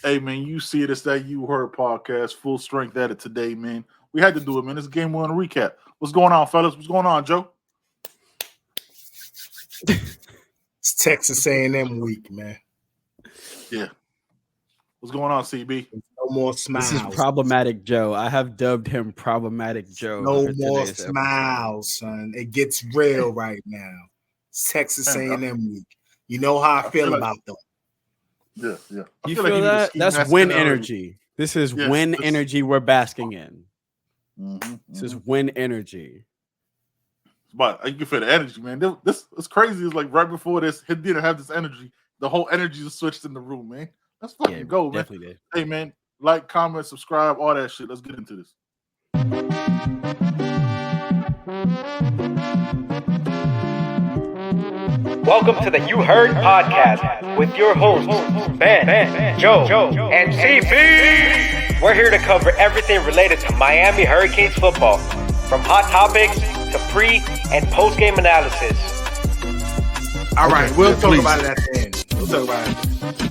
Hey, man, you see it. It's that You Heard podcast, full strength at it today, man. We had to do it, man. It's game one recap. What's going on, fellas? What's going on, Joe? It's Texas A&M week, man. Yeah. What's going on, CB? No more smiles. This is problematic Joe. I have dubbed him problematic Joe. No more smiles, son. It gets real right now. It's Texas A&M week. You know how I feel about them. Yeah. You feel that? That's win energy. This is win energy we're basking in. This is win energy. But you can feel the energy, man. This is crazy. It's like right before this, he didn't have this energy. The whole energy just switched in the room, man. Let's fucking go, man. Definitely did. Hey, man, like, comment, subscribe, all that shit. Let's get into this. Welcome to the You Heard podcast with your hosts, Ben, Joe, and CB. We're here to cover everything related to Miami Hurricanes football, from hot topics to pre- and post-game analysis. All right, we'll talk about it at the end. We'll talk about it.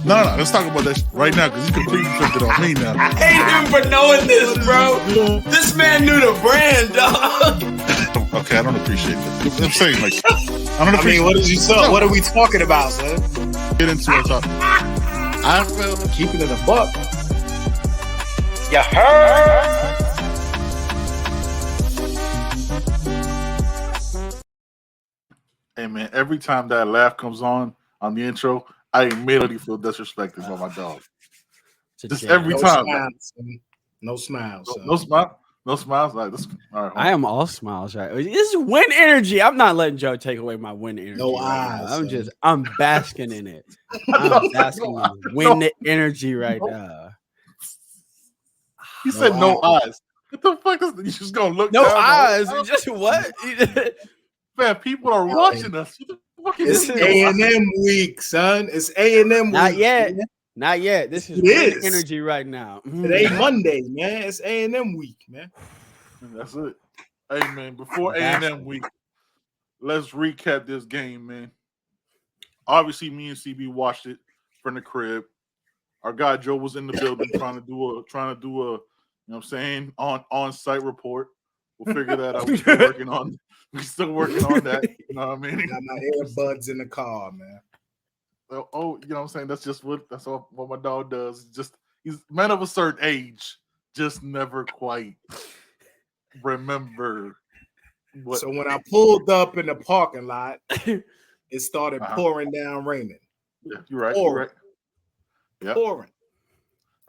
No. Let's talk about that right now because you completely flipped it on me now. I hate him for knowing this, bro. This man knew the brand, dog. Okay, I don't appreciate that. I'm saying, like, I mean, what did you say? What are we talking about, son? Get into it. I feel Keeping it a buck. You heard? Hey, man, every time that laugh comes on the intro, I immediately feel disrespected by my dog. Just every time. No smiles. No smile. No smiles. Like this. All right, I am all smiles, right? This is win energy. I'm not letting Joe take away my win energy. No eyes. I'm basking in it. I'm basking in win energy right now. He said no eyes. What the fuck is you just gonna look? No down eyes. Just what? Man, people are watching us. It's A&M week, son. It's A&M week. Not yet. Not yet. This is win energy right now. It ain't Monday, man. It's A&M week, man. That's it. Hey, man, before A&M week, let's recap this game, man. Obviously, me and CB watched it from the crib. Our guy Joe was in the building trying to do a, you know what I'm saying, on-site report. We'll figure that out. We're still working on that. You know what I mean? Got my earbuds in the car, man. Oh, you know what I'm saying? That's what my dog does. He's man of a certain age, just never quite remember what. So when I pulled up in the parking lot, it started pouring down raining. Yeah, you're right. You're right. Yeah. Pouring.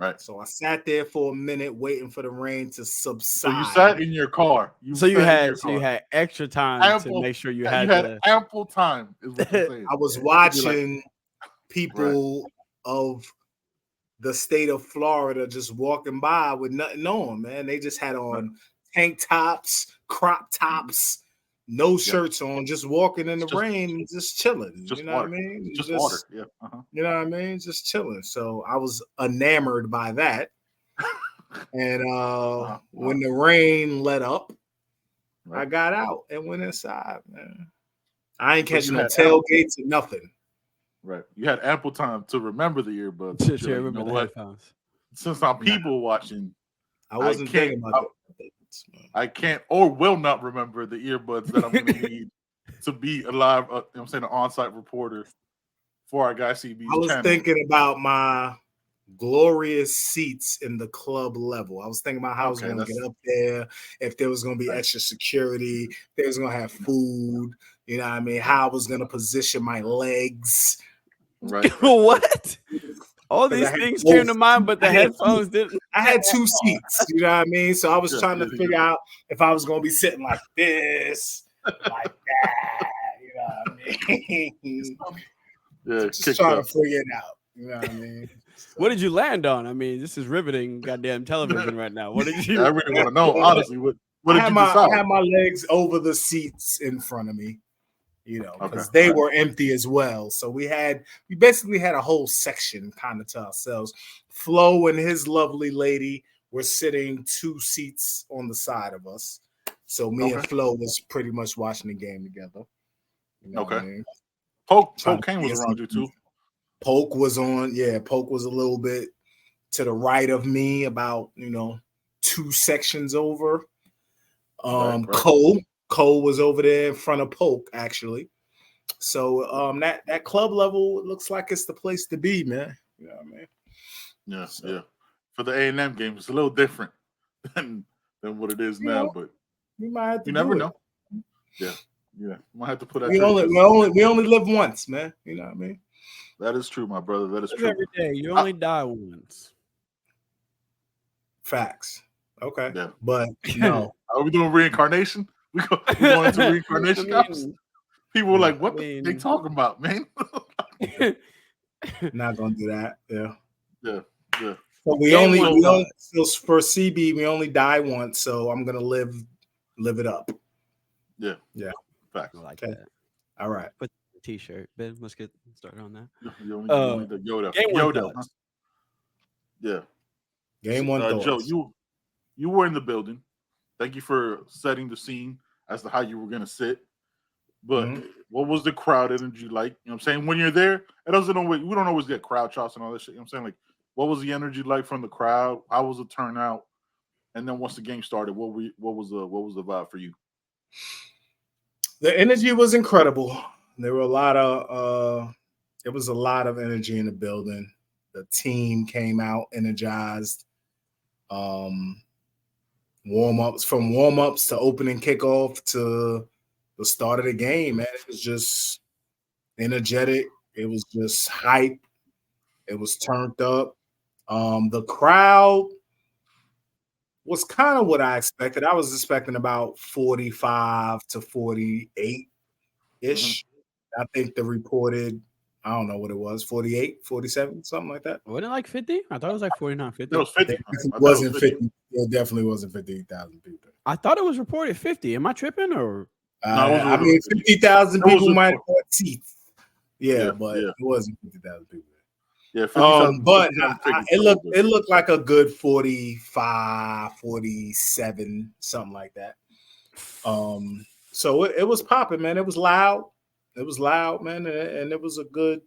Right. So I sat there for a minute waiting for the rain to subside. So you sat in your car. You had extra time to make sure you had ample time. Is what you're saying. I was watching people of the state of Florida just walking by with nothing on, man. They just had on tank tops, crop tops, no shirts on, just walking in the rain, just chilling. Just you know water. what I mean? Just water. Yeah. You know what I mean? Just chilling. So I was enamored by that. And when the rain let up, I got out and went inside, man. I ain't catching no tailgates or nothing. Right. You had ample time to remember the earbuds. Remember the headphones. Since I'm people watching, I wasn't thinking about that. I can't or will not remember the earbuds that I'm going to need to be a live, I'm saying an on-site reporter for our guy CB. I was thinking about my glorious seats in the club level. I was thinking about how I was going to get up there, if there was going to be extra security, if there was going to have food, you know what I mean, how I was going to position my legs. Right. What? All these things came to mind, but the headphones didn't. I had two seats, you know what I mean? So I was trying to figure out if I was going to be sitting like this, like that, you know what I mean? Just trying to figure it out, you know what I mean? So. What did you land on? I mean, this is riveting goddamn television right now. What did you? I really want to know, honestly. What did you decide? I had my legs over the seats in front of me. You know, because they were empty as well. So we basically had a whole section kind of to ourselves. Flo and his lovely lady were sitting two seats on the side of us. So me and Flo was pretty much watching the game together. You know what I mean? Poke Kane was around you too. Poke was on, Poke was a little bit to the right of me, about 2 sections over. Right. Cole was over there in front of Polk, actually. So that club level looks like it's the place to be, man. You know what I mean? Yeah, yeah. For the A&M game, it's a little different than what it is now, but we might have to. You never know. Yeah. Might have to put that. We only live once, man. You know what I mean? That is true, my brother. That is true. Every day, you only die once. Facts. Okay. Yeah. But no. Are we doing reincarnation? We going into reincarnation? People were like, "What they talking about, man?" Not gonna do that. Yeah. Yeah. So so for CB, we only die once. So I'm gonna live it up. Yeah. Facts. I like that. All right. Put the T-shirt, Ben. Let's get started on that. The Yoda. Yoda. Yeah. Game one. Joe, you were in the building. Thank you for setting the scene as to how you were going to sit. But what was the crowd energy like? You know what I'm saying? When you're there, we don't always get crowd shots and all this shit. You know what I'm saying? Like, what was the energy like from the crowd? How was the turnout? And then once the game started, what was the vibe for you? The energy was incredible. There were it was a lot of energy in the building. The team came out energized. Warm-ups to opening kickoff to the start of the game, man. It was just energetic. It was just hype. It was turned up. The crowd was kind of what I expected. I was expecting about 45 to 48-ish. I think the reported, I don't know what it was, 48, 47, something like that. Wasn't it like 50? I thought it was like 49, 50. It was 50. It wasn't 50. It definitely wasn't 50,000 people. I thought it was reported 50. Am I tripping or? I mean, 50,000 people might have bought seats. Yeah, but it wasn't 50,000 people. Yeah, but it looked like a good 45, 47, something like that. So it was popping, man. It was loud. It was loud, man, and it was a good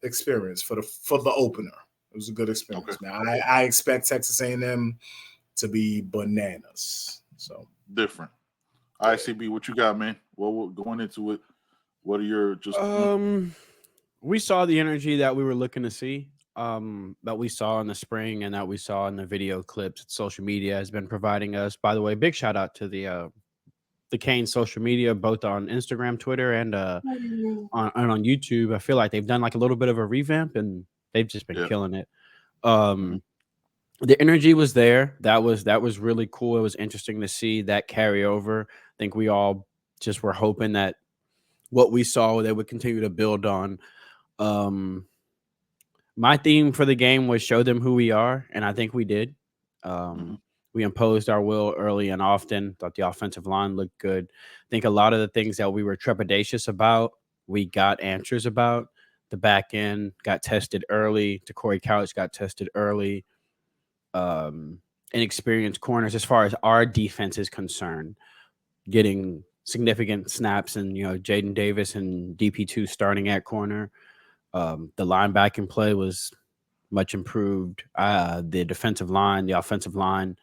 experience for the opener. It was a good experience, man. I expect Texas A&M to be bananas. So different. ICB, what you got, man? Well, going into it, what are your just? We saw the energy that we were looking to see, that we saw in the spring and that we saw in the video clips. Social media has been providing us. By the way, big shout out to the Cane social media, both on Instagram, Twitter, and on YouTube. I feel like they've done like a little bit of a revamp, and they've just been killing it. The energy was there. That was really cool. It was interesting to see that carry over. I think we all just were hoping that what we saw they would continue to build on. My theme for the game was show them who we are, and I think we did. We imposed our will early and often. Thought the offensive line looked good. I think a lot of the things that we were trepidatious about, we got answers about. The back end got tested early. Corey Couch got tested early. Inexperienced corners, as far as our defense is concerned, getting significant snaps, and Jaden Davis and DP2 starting at corner. The linebacking play was much improved. The defensive line, the offensive line,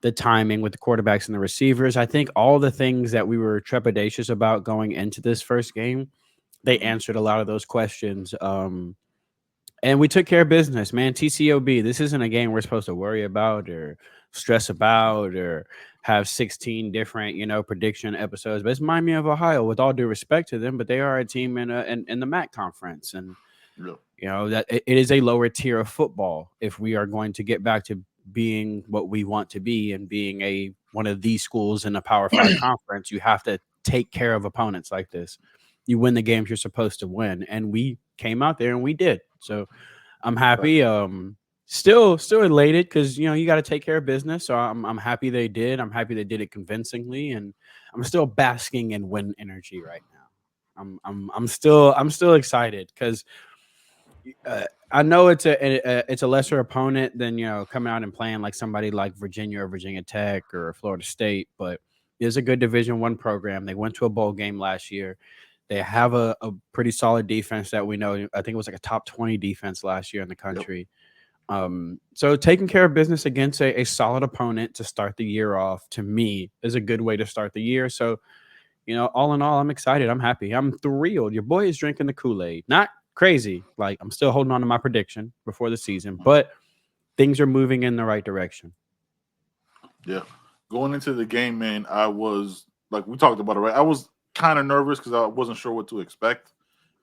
the timing with the quarterbacks and the receivers. I think all the things that we were trepidatious about going into this first game, they answered a lot of those questions. And we took care of business, man. TCOB, this isn't a game we're supposed to worry about or stress about or have 16 different, prediction episodes. But it's Miami of Ohio, with all due respect to them, but they are a team in the MAC conference. And, that it is a lower tier of football. If we are going to get back to being what we want to be and being one of these schools in a Power 5 conference, you have to take care of opponents like this. You win the games you're supposed to win. And we came out there and we did. So I'm happy. Still elated because you got to take care of business. So I'm happy they did. I'm happy they did it convincingly, and I'm still basking in win energy right now. I'm still excited because I know it's a lesser opponent than coming out and playing like somebody like Virginia or Virginia Tech or Florida State, but it's a good Division I program. They went to a bowl game last year. They have a pretty solid defense that we know. I think it was like a top 20 defense last year in the country. So taking care of business against a solid opponent to start the year off, to me, is a good way to start the year. So, all in all, I'm excited. I'm happy. I'm thrilled. Your boy is drinking the Kool-Aid. Not crazy. Like, I'm still holding on to my prediction before the season, but things are moving in the right direction. Yeah. Going into the game, man, I was, like we talked about it, right? I was kind of nervous because I wasn't sure what to expect.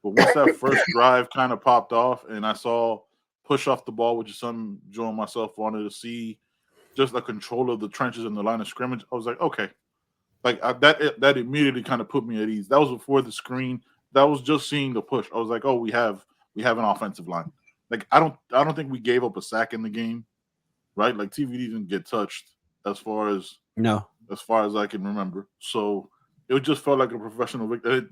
But once that first drive kind of popped off and I saw push off the ball, which is something Joe and myself wanted to see, just the control of the trenches and the line of scrimmage, I was like, okay. Like that immediately kind of put me at ease. That was before the screen. That was just seeing the push. I was like, oh, we have an offensive line. Like I don't think we gave up a sack in the game, right? Like TVD didn't get touched as far as I can remember. So it just felt like a professional victory.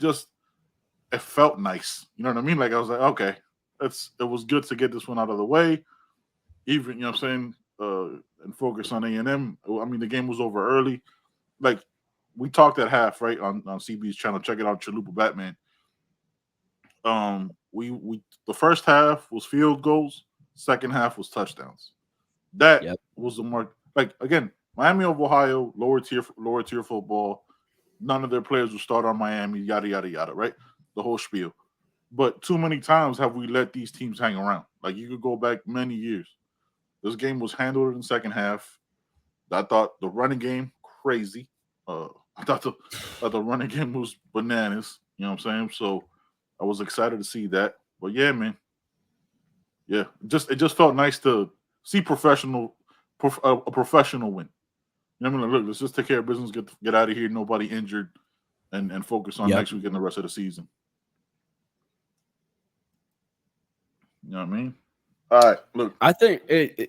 It felt nice. You know what I mean? Like I was like, okay, it was good to get this one out of the way. Even, you know what I'm saying, and focus on A&M. I mean, the game was over early. Like we talked at half, right, on CB's channel. Check it out, Chalupa Batman. We the first half was field goals, second half was touchdowns. That was the mark. Like again, Miami of Ohio, lower tier football. None of their players will start on Miami, yada yada yada, right? The whole spiel. But too many times have we let these teams hang around. Like you could go back many years. This game was handled in the second half. I thought the running game crazy. I thought the running game was bananas. You know what I'm saying? So I was excited to see that. But yeah, man. Yeah, it just felt nice to see a professional win. You know what I mean? Look, let's just take care of business, get out of here, nobody injured, and focus on next week and the rest of the season. You know what I mean? All right, look. I think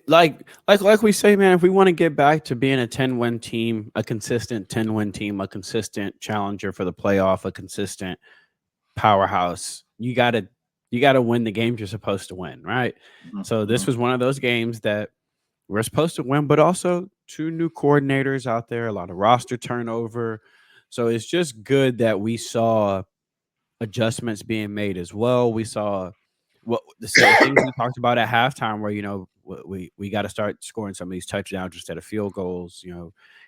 like we say, man, if we want to get back to being a 10-win team, a consistent 10-win team, a consistent challenger for the playoff, a consistent powerhouse, you gotta win the games you're supposed to win, right? Mm-hmm. So this was one of those games that we're supposed to win, but also 2 new coordinators out there, a lot of roster turnover. So it's just good that we saw adjustments being made as well. We saw the same things we talked about at halftime, where we got to start scoring some of these touchdowns instead of field goals,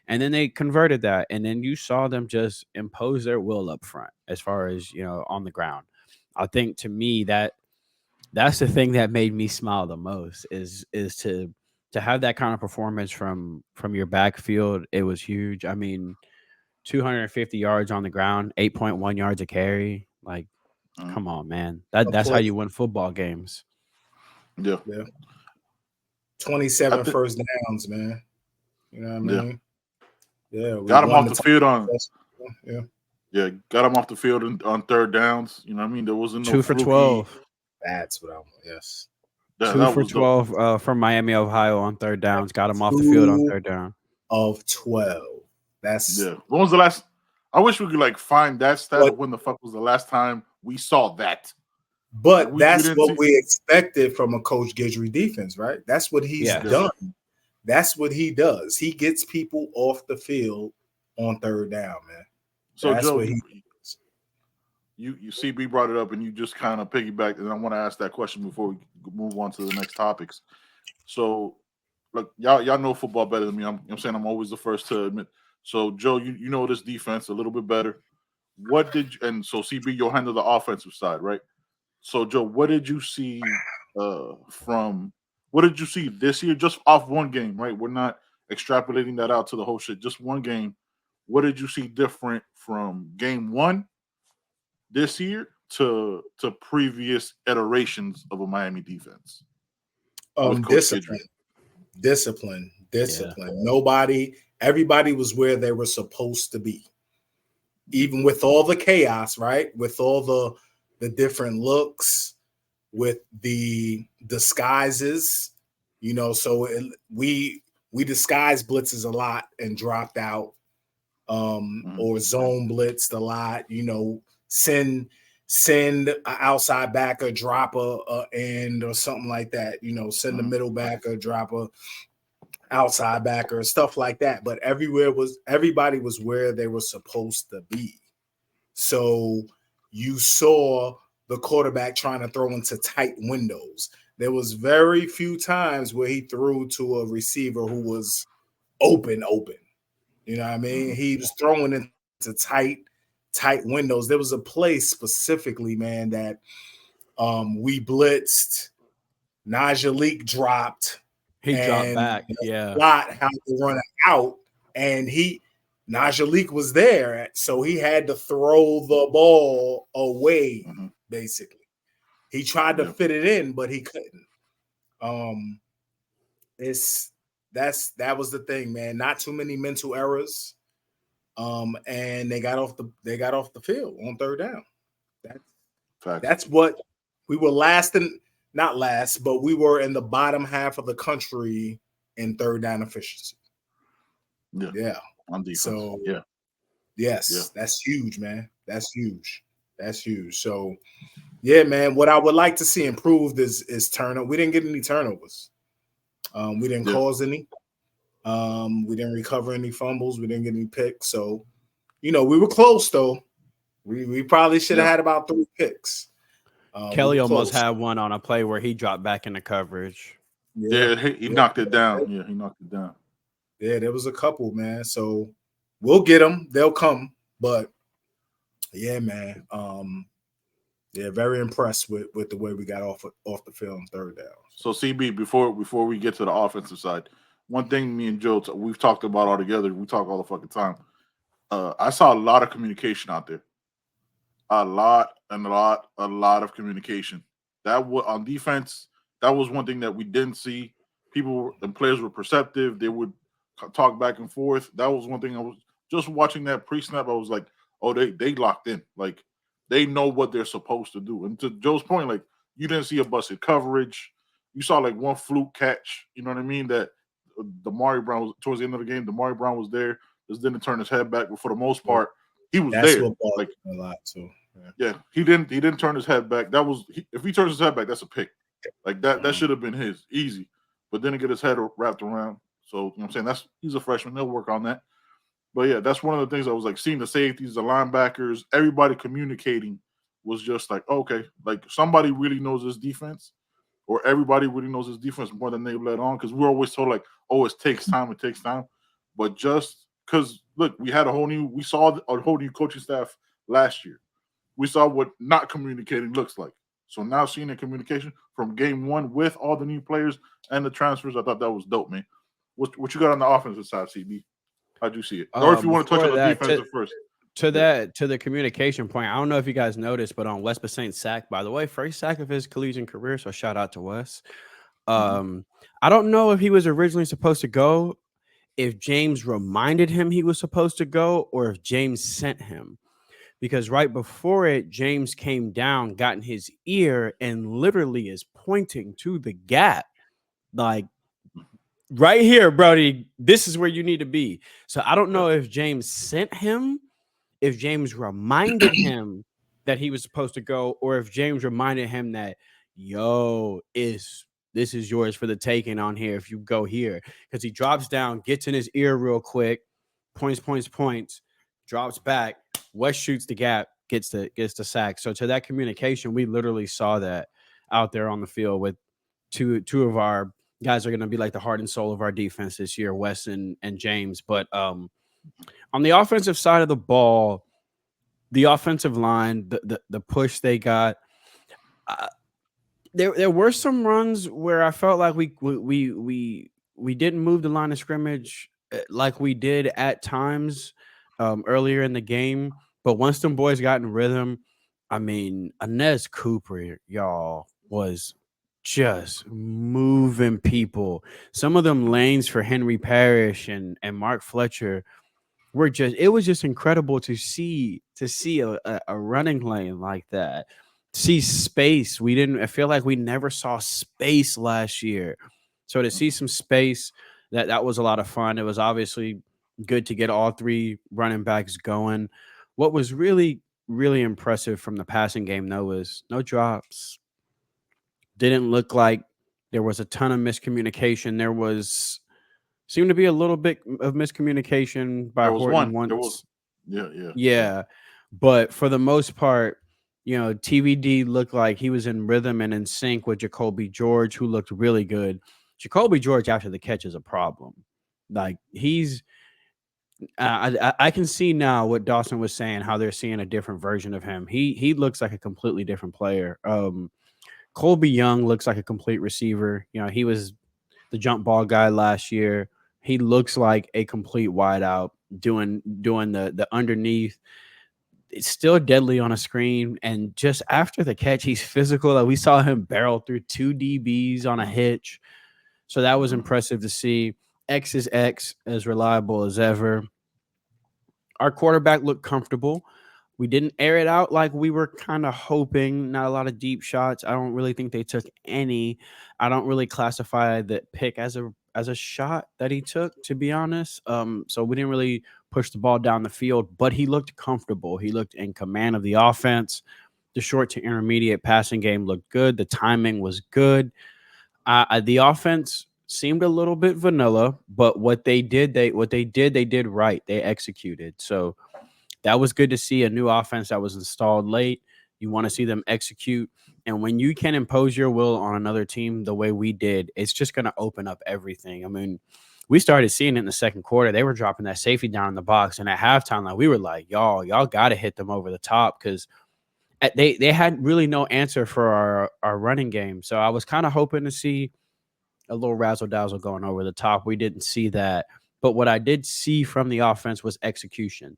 and then they converted that, and then you saw them just impose their will up front as far as on the ground. I think to me that's the thing that made me smile the most is to have that kind of performance from your backfield. It was huge. I mean, 250 yards on the ground, 8.1 yards a carry, like. Come on, man. That's how you win football games. Yeah. 27 first downs, man. You know what I mean? Yeah. Got him off the field on. Yeah. Got him off the field on third downs. You know what I mean? There wasn't no 2 for 12. That's what I want. Yes. 2 for 12 from Miami, Ohio on third downs. Got him off the field on third down. Of 12. That's When was the last? I wish we could find that stat of when the fuck was the last time we saw that. But that's what we expected from a Coach Guidry defense, right? That's what he's done. That's what he does. He gets people off the field on third down, man. So that's Joe, you CB brought it up and you just kind of piggybacked, and I want to ask that question before we move on to the next topics. So, look, y'all know football better than me. I'm saying I'm always the first to admit. So, Joe, you know this defense a little bit better. And so CB, you'll handle the offensive side, right? So, Joe, what did you see this year? Just off one game, right? We're not extrapolating that out to the whole shit. Just one game. What did you see different from game one this year to previous iterations of a Miami defense? Discipline. Yeah. Everybody was where they were supposed to be. Even with all the chaos, right? With all the different looks, with the disguises, so we disguised blitzes a lot and dropped out, or zone blitzed a lot, send an outside backer, drop a end or something like that, send the middle backer, drop a outside backer, stuff like that. But everybody was where they were supposed to be. So you saw the quarterback trying to throw into tight windows. There was very few times where he threw to a receiver who was open. You know what I mean? He was throwing into tight windows. There was a play specifically, man, that we blitzed. Najee dropped. He dropped back. Yeah. Lot had to run out, and Najee was there, so he had to throw the ball away, basically. He tried to fit it in, but he couldn't. That was the thing, man. Not too many mental errors. And they got off the field on third down. That's what we were not last, but we were in the bottom half of the country in third down efficiency. Yeah. On defense. So yes, that's huge, man. That's huge. So yeah, man. What I would like to see improved is turnover. We didn't get any turnovers. We didn't cause any. We didn't recover any fumbles. We didn't get any picks. So, we were close though. We probably should have had about 3 picks. Kelly almost had one on a play where he dropped back into coverage. Yeah, he knocked it down. Yeah, he knocked it down. Yeah, there was a couple, man. So we'll get them. They'll come. But yeah, man. Very impressed with the way we got off the field on third down. So CB, before we get to the offensive side, one thing me and Joe we've talked about all together. We talk all the fucking time. I saw a lot of communication out there. A lot of communication. That was on defense. That was one thing that we didn't see. The players were perceptive. They would talk back and forth. That was one thing I was just watching that pre-snap. I was like, oh, they locked in. Like they know what they're supposed to do. And to Joe's point, like you didn't see a busted coverage. You saw like one fluke catch. You know what I mean? That Damari Brown was towards the end of the game. Damari Brown was there. Just didn't turn his head back, but for the most part, he was That's there. What like a lot too. Yeah, he didn't turn his head back. If he turns his head back, that's a pick. Like that should have been his easy. But didn't get his head wrapped around. So you know what I'm saying? He's a freshman. They'll work on that. But yeah, that's one of the things I was like seeing the safeties, the linebackers, everybody communicating was just like, okay, like somebody really knows this defense, or everybody really knows this defense more than they've let on. Because we're always told like, oh, it takes time. But just because look, we saw a whole new coaching staff last year. We saw what not communicating looks like. So now seeing the communication from game one with all the new players and the transfers, I thought that was dope, man. What you got on the offensive side, CB? How'd you see it? Or if you want to touch on the defensive first. To the communication point, I don't know if you guys noticed, but on Wes Bassein's sack, by the way, first sack of his collegiate career, so shout out to Wes. I don't know if he was originally supposed to go, if James reminded him he was supposed to go, or if James sent him. Because right before it, James came down, got in his ear, and literally is pointing to the gap. Like, right here, Brody, this is where you need to be. So I don't know if James sent him, if James reminded him that he was supposed to go, or if James reminded him that, this is yours for the taking on here if you go here. Because he drops down, gets in his ear real quick, points, drops back. West shoots the gap, gets the sack. So to that communication, we literally saw that out there on the field with two of our guys are going to be like the heart and soul of our defense this year, Wes and James. But on the offensive side of the ball, the offensive line, the push they got, there were some runs where I felt like we didn't move the line of scrimmage like we did at times earlier in the game. But once them boys got in rhythm, I mean, Inez Cooper, y'all, was just moving people. Some of them lanes for Henry Parrish and Mark Fletcher were it was just incredible to see a running lane like that. See space. I feel like we never saw space last year. So to see some space, that was a lot of fun. It was obviously good to get all 3 running backs going. What was really, really impressive from the passing game, though, was no drops. Didn't look like there was a ton of miscommunication. There seemed to be a little bit of miscommunication by Horton once. Yeah. Yeah. But for the most part, TVD looked like he was in rhythm and in sync with Jacoby George, who looked really good. Jacoby George after the catch is a problem. Like I can see now what Dawson was saying, how they're seeing a different version of him. He looks like a completely different player. Colby Young looks like a complete receiver. He was the jump ball guy last year. He looks like a complete wideout doing the underneath. It's still deadly on a screen, and just after the catch, he's physical. Like we saw him barrel through 2 DBs on a hitch, so that was impressive to see. X is X, as reliable as ever. Our quarterback looked comfortable. We didn't air it out like we were kind of hoping. Not a lot of deep shots. I don't really think they took any. I don't really classify the pick as a shot that he took, to be honest. So we didn't really push the ball down the field, but he looked comfortable. He looked in command of the offense. The short to intermediate passing game looked good. The timing was good. The offense seemed a little bit vanilla, but what they did right. They executed. So that was good to see, a new offense that was installed late. You want to see them execute. And when you can impose your will on another team the way we did, it's just going to open up everything. I mean, we started seeing it in the second quarter. They were dropping that safety down in the box. And at halftime, like we were like, y'all got to hit them over the top, because they had really no answer for our running game. So I was kind of hoping to see a little razzle-dazzle going over the top. We didn't see that. But what I did see from the offense was execution.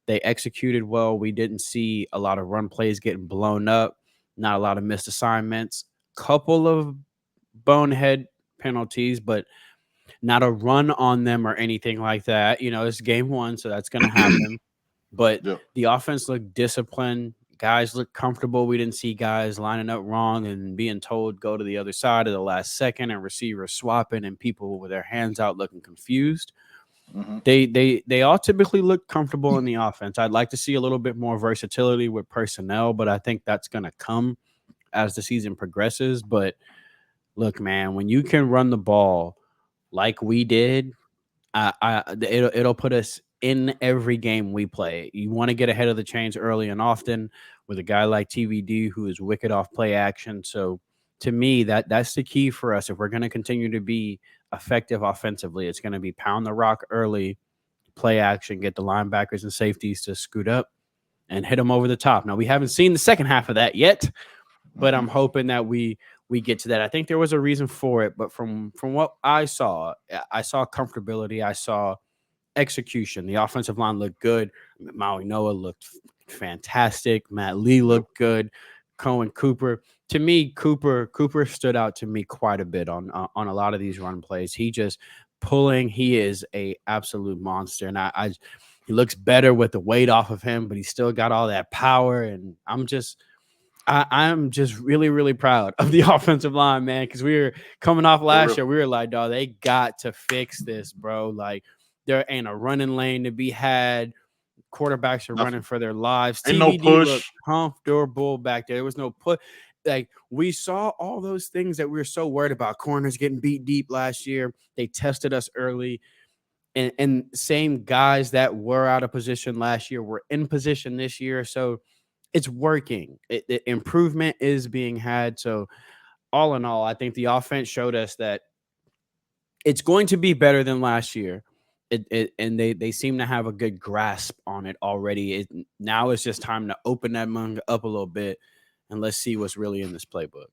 They executed well. We didn't see a lot of run plays getting blown up, not a lot of missed assignments, couple of bonehead penalties, but not a run on them or anything like that. It's game one, so that's going to happen. But the offense looked disciplined. Guys looked comfortable. We didn't see guys lining up wrong and being told go to the other side at the last second, and receivers swapping and people with their hands out looking confused. They all typically look comfortable in the offense. I'd like to see a little bit more versatility with personnel, but I think that's going to come as the season progresses. But look, man, when you can run the ball like we did, it'll put us in every game we play. You want to get ahead of the chains early and often with a guy like TVD who is wicked off play action. So to me, that's the key for us. If we're going to continue to be effective offensively, it's going to be pound the rock early, play action, get the linebackers and safeties to scoot up and hit them over the top. Now, we haven't seen the second half of that yet, but I'm hoping that we get to that. I think there was a reason for it, but from what I saw comfortability. I saw execution. The offensive line looked good. Maui Noah looked fantastic. Matt Lee looked good. Cohen Cooper. To me, Cooper stood out to me quite a bit on a lot of these run plays. He just pulling. He is a absolute monster, and he looks better with the weight off of him, but he's still got all that power. And I'm just really, really proud of the offensive line, man, because we were coming off last year. We were like, dog, they got to fix this, bro. Like, there ain't a running lane to be had. Quarterbacks are running for their lives. Ain't no push. Looked comfortable back there. There was no push. Like, we saw all those things that we were so worried about. Corners getting beat deep last year. They tested us early. And same guys that were out of position last year were in position this year. So it's working. Improvement is being had. So all in all, I think the offense showed us that it's going to be better than last year. And they seem to have a good grasp on it already. Now it's just time to open that manga up a little bit, and let's see what's really in this playbook.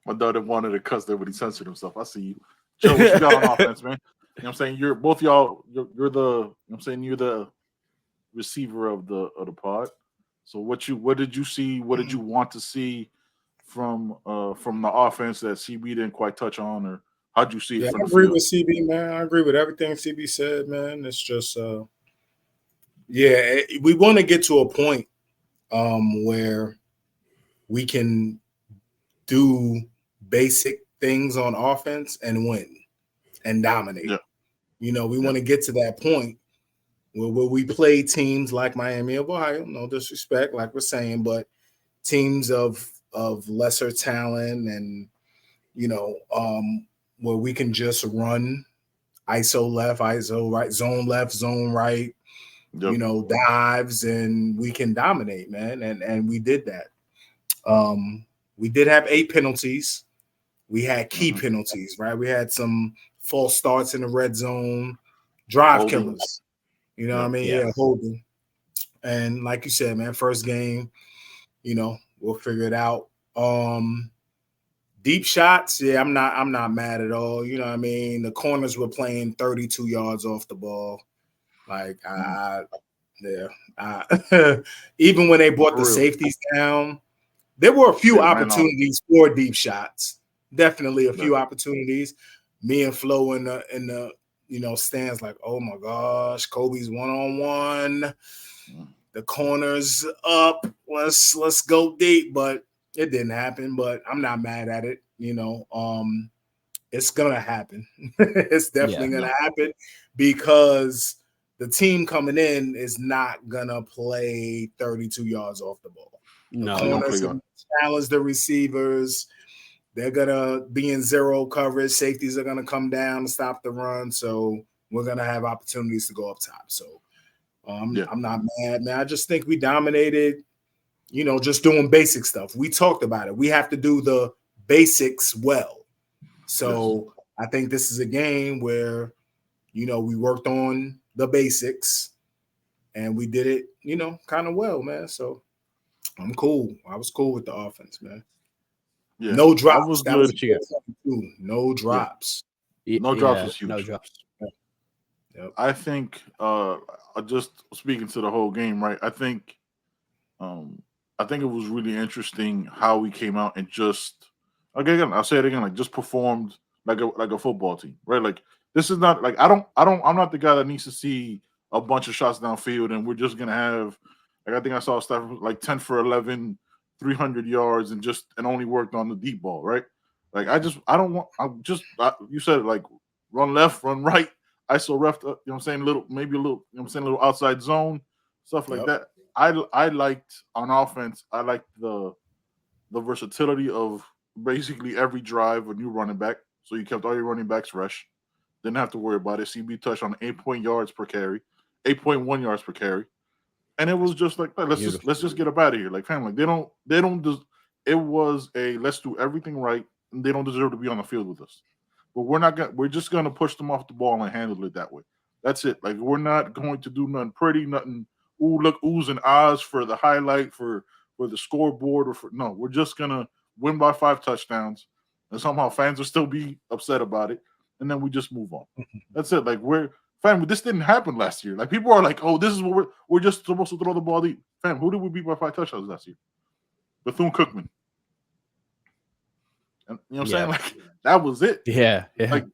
My daughter wanted to cuss there, but he censored himself. I see you. Joe, what you got on offense, man? You know what I'm saying? You're both y'all, you're the, you know what I'm saying, you're the receiver of the pod. So what did you see? What did you want to see from the offense that CB didn't quite touch on, or how'd you see it? I agree with CB, man. I agree with everything CB said, man. It's just, we want to get to a point where we can do basic things on offense and win and dominate. Yeah. We want to get to that point where we play teams like Miami of Ohio, no disrespect, like we're saying, but teams of lesser talent and, where we can just run ISO left, ISO right, zone left, zone right, dives, and we can dominate, man. And we did that. We did have 8 penalties. We had key penalties, right? We had some false starts in the red zone, drive killers. You know what I mean? Yeah, holding. And like you said, man, first game, we'll figure it out. Deep shots, I'm not mad at all. You know what I mean? The corners were playing 32 yards off the ball. Like even when they brought the safeties down, there were a few opportunities for deep shots. Definitely a few opportunities. Me and Flo in the stands like, oh my gosh, Kobe's 1-on-1. The corners up. Let's go deep, but it didn't happen. But I'm not mad at it. It's gonna happen. It's definitely gonna happen because the team coming in is not gonna play 32 yards off the ball. No, the corners are gonna challenge the receivers. They're gonna be in zero coverage. Safeties are gonna come down to stop the run. So we're gonna have opportunities to go up top. So I'm not mad, man. I just think we dominated. Just doing basic stuff. We talked about it. We have to do the basics well. So I think this is a game where, we worked on the basics and we did it, kind of well, man. So I'm cool. I was cool with the offense, man. Yeah. No drops. That was good. No drops. No drops was huge. No drops. Yep. I think just speaking to the whole game, right? I think it was really interesting how we came out and just again, I'll say it again, like just performed like a football team, right? Like this is not like I'm not the guy that needs to see a bunch of shots downfield and we're just gonna have I think I saw stuff like 10 for 11, 300 yards and only worked on the deep ball, right? Like you said it, like run left, run right, ISO ref, little little outside zone, stuff like that. I liked on offense, I liked the versatility of basically every drive a new running back. So you kept all your running backs fresh. Didn't have to worry about it. CB touched on 8.1 yards per carry. And it was just like, let's just get up out of here. Like, fam, like they don't it was a let's do everything right, and they don't deserve to be on the field with us. But we're just gonna push them off the ball and handle it that way. That's it. Like we're not going to do nothing pretty, nothing oohs and ahs for the highlight for the scoreboard we're just gonna win by 5 touchdowns and somehow fans will still be upset about it and then we just move on. That's it. Like this didn't happen last year. Like people are like, oh, this is what we're just supposed to throw the ball deep. Fam, who did we beat by 5 touchdowns last year? Bethune-Cookman. And you know what I'm saying? Like that was it. Yeah. Like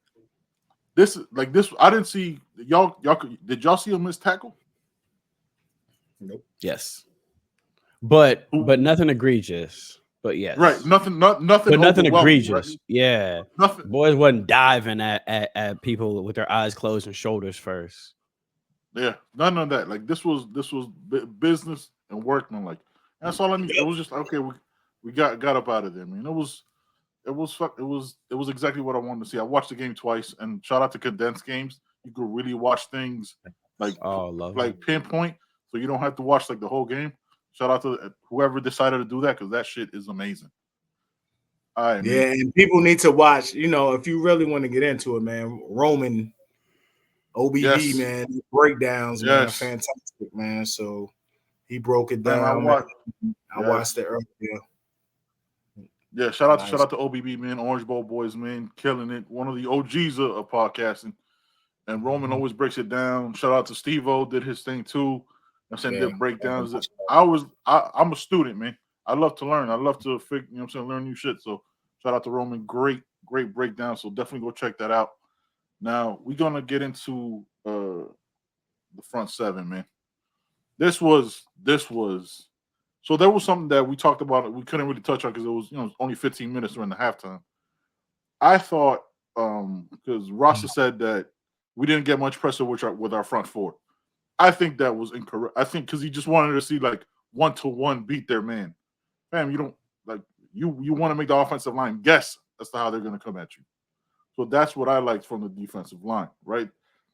this I didn't see y'all did y'all see a missed tackle? Nope. Yes. But nothing egregious. But yes. Right. Nothing. But nothing egregious. Right? Yeah. Nothing. Boys wasn't diving at people with their eyes closed and shoulders first. Yeah. None of that. Like this was business and workman. Like that's all I need. It was just okay. We got up out of there, man. It was exactly what I wanted to see. I watched the game twice, and shout out to condensed games. You could really watch things like pinpoint, so you don't have to watch like the whole game. Shout out to whoever decided to do that because that shit is amazing. All right, yeah, man. And people need to watch. If you really want to get into it, man, Roman OBB, man, breakdowns, man, fantastic, man. So he broke it down. I watched it earlier. Yeah, shout out to OBB, man, Orange Bowl boys, man, killing it. One of the OGs of podcasting. And Roman always breaks it down. Shout out to Steve-O, did his thing too. I'm saying did breakdowns. I'm a student, man. I love to learn. I love to learn new shit. So shout out to Roman. Great breakdown. So definitely go check that out. Now we're gonna get into the front seven, man. This was so there was something that we talked about we couldn't really touch on because it was only 15 minutes during the halftime. I thought because Rasta said that we didn't get much pressure with our front four. I think that was incorrect. I think because he just wanted to see like 1-to-1 beat their man. Fam, you don't like you want to make the offensive line guess as to how they're going to come at you. So that's what I liked from the defensive line, right?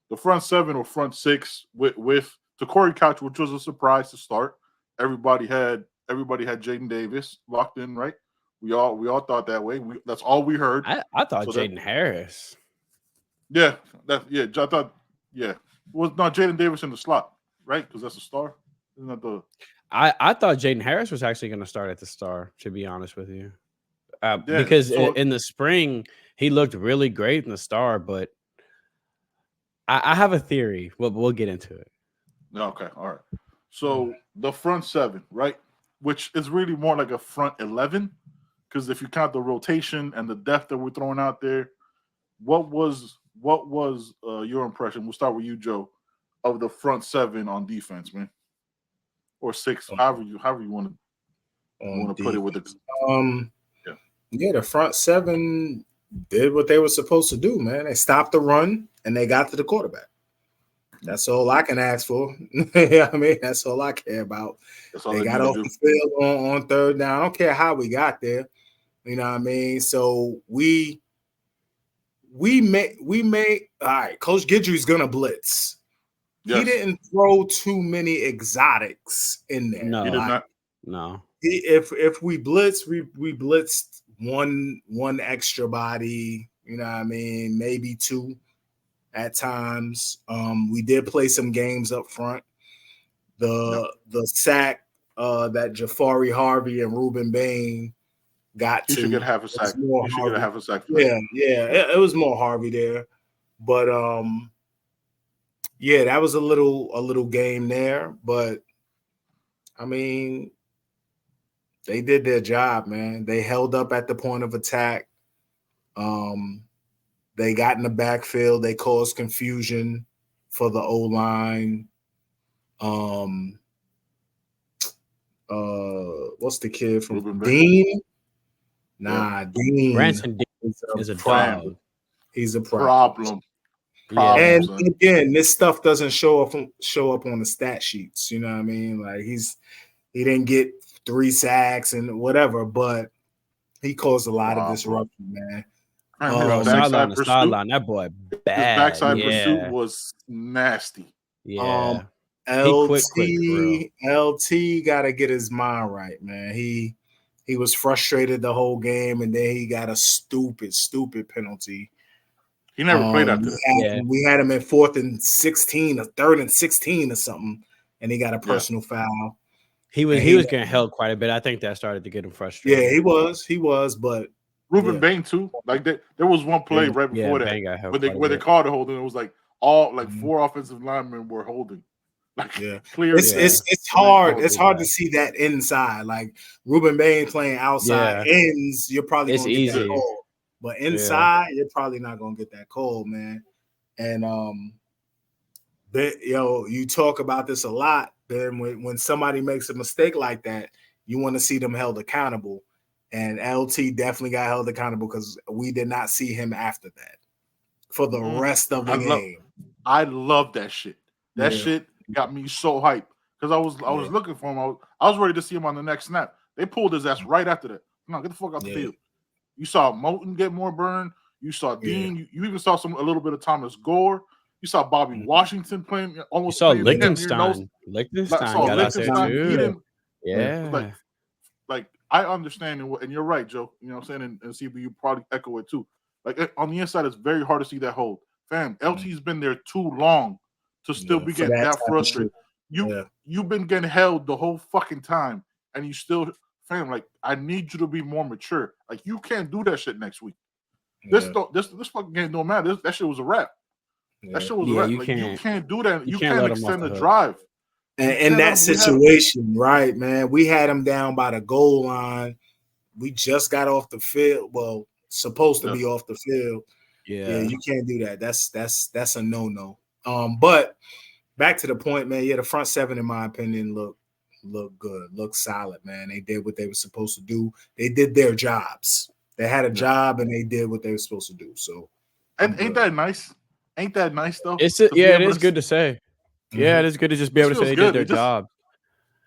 The front seven or front six with to Corey Couch, which was a surprise to start. Everybody had everybody had Jaden Davis locked in, right? We all thought that way. That's all we heard. I thought Jaden Harris. Yeah, I thought was not Jaden Davis in the slot, right? Because that's a star. Isn't that the? I thought Jaden Harris was actually going to start at the star. To be honest with you, because in the spring he looked really great in the star, but I have a theory. We'll get into it. Okay, all right. So the front seven, right? Which is really more like a front 11, because if you count the rotation and the depth that we're throwing out there, what was your impression? We'll start with you, Joe, of the front seven on defense, man, or six, however you want to put it with it. The front seven did what they were supposed to do, man. They stopped the run and they got to the quarterback. That's all I can ask for. I mean, that's all I care about. They got off the field on third down. I don't care how we got there. You know what I mean? So we may all right, Coach Guidry's gonna blitz. Yes. He didn't throw too many exotics in there. No, he did not. No. If we blitz, we blitzed one extra body, you know what I mean, maybe two at times. We did play some games up front. The sack that Jafari Harvey and Ruben Bain got he to. Should get half a sack. He should get half a sack. Yeah. It was more Harvey there. But that was a little game there. But I mean, they did their job, man. They held up at the point of attack. They got in the backfield. They caused confusion for the O-line. What's the kid from Dean? Dean. Branson is a problem. He's a problem. And again, this stuff doesn't show up on the stat sheets. You know what I mean? Like he didn't get 3 sacks and whatever, but he caused a lot of disruption, man. Sideline, that boy bad. His backside pursuit was nasty. Yeah. LT got to get his mind right, man. He was frustrated the whole game, and then he got a stupid penalty. He never played after that. We had him at 4th and 16, or 3rd and 16 or something, and he got a personal foul. He was getting held quite a bit. I think that started to get him frustrated. Yeah, he was, but Ruben Bain too. Like there was one play right before that where they called a holding. It was like all 4 offensive linemen were holding. Like clear. It's hard. It's hard to see that inside. Like Ruben Bain playing outside ends, you're probably gonna get that call. But inside, you're probably not gonna get that call, man. And you talk about this a lot. Then when somebody makes a mistake like that, you want to see them held accountable. And LT definitely got held accountable because we did not see him after that for the rest of the game. I love that shit. That shit got me so hyped because I was looking for him. I was ready to see him on the next snap. They pulled his ass right after that. No, get the fuck out the field. You saw Moulton get more burn. You saw Dean. You even saw a little bit of Thomas Gore. You saw Bobby Washington playing almost. You saw Lichtenstein. Lichtenstein got out there too. Yeah. Like I understand, and you're right, Joe. You know what I'm saying? And CB, you probably echo it too. Like on the inside, it's very hard to see that hold. Fam, LT's been there too long to still be getting that frustrated. You've been getting held the whole fucking time, and you still, fam. Like I need you to be more mature. Like you can't do that shit next week. This fucking game don't matter. That shit was a wrap. That shit was a wrap. You can't do that. You can't extend the drive. And in that situation, right, man, we had him down by the goal line. We just got off the field. Well, supposed to be off the field. Yeah, you can't do that. That's a no-no. But back to the point, man. Yeah, the front seven, in my opinion, look good, look solid, man. They did what they were supposed to do. They did their jobs. They had a job, and they did what they were supposed to do. So, ain't that nice? Ain't that nice though? It is good to say. Yeah, it is good to just be able to say they did their job.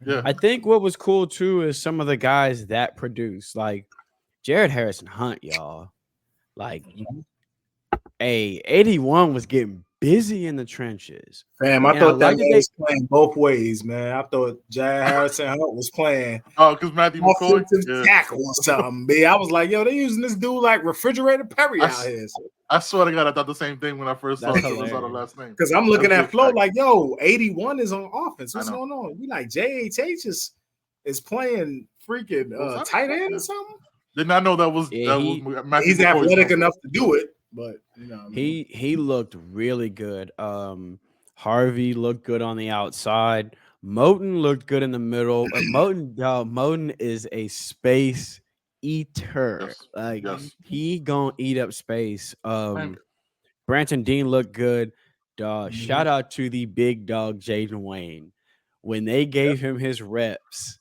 Yeah. I think what was cool too is some of the guys that produce, like Jared Harrison Hunt, y'all. Like Hey, 81 was getting busy in the trenches. Fam, I And thought that like man was playing both ways, man. I thought Jad Harrison Hunt was playing Oh, because Matthew McCoy? offensive tackle or something. B. I was like, yo, they using this dude like refrigerator Perry out here. I swear to God, I thought the same thing when I first saw That's the hilarious. last name. Because I'm looking That's at Flo big like, yo, 81 is on offense. I What's know. going on? We like JHH is playing freaking tight end or something. Did not know that was Matthew Matthew he's McCoy's athletic number. enough to do it, but you know, he looked really good. Harvey looked good on the outside. Moten looked good in the middle. Moten is a space eater. Yes. Like Yes. he gonna eat up space. Man, Branton Dean looked good. Mhm. Shout out to the big dog Jaden Wayne. When they gave him his reps,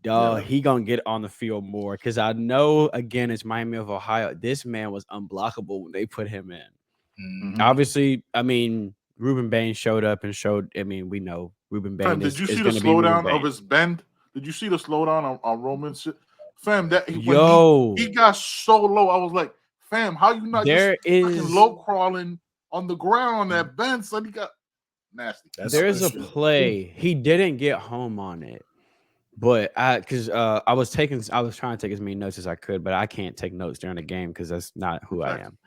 he gonna get on the field more. Cause I know again it's Miami of Ohio. This man was unblockable when they put him in. Mhm. Obviously, I mean, Ruben Bain showed up and showed. I mean, we know Ruben Bain Fam, is did you see the going to be Ruben slowdown Bain. of his bend? Did you see the slowdown on Roman's shit? Fam, that Yo, when he got so low, I was like, fam, how you not there just fucking low crawling on the ground on that bend? Son, he got nasty. There's a play. He didn't get home on it. But I was trying to take as many notes as I could, but I can't take notes during the game because that's not who I am.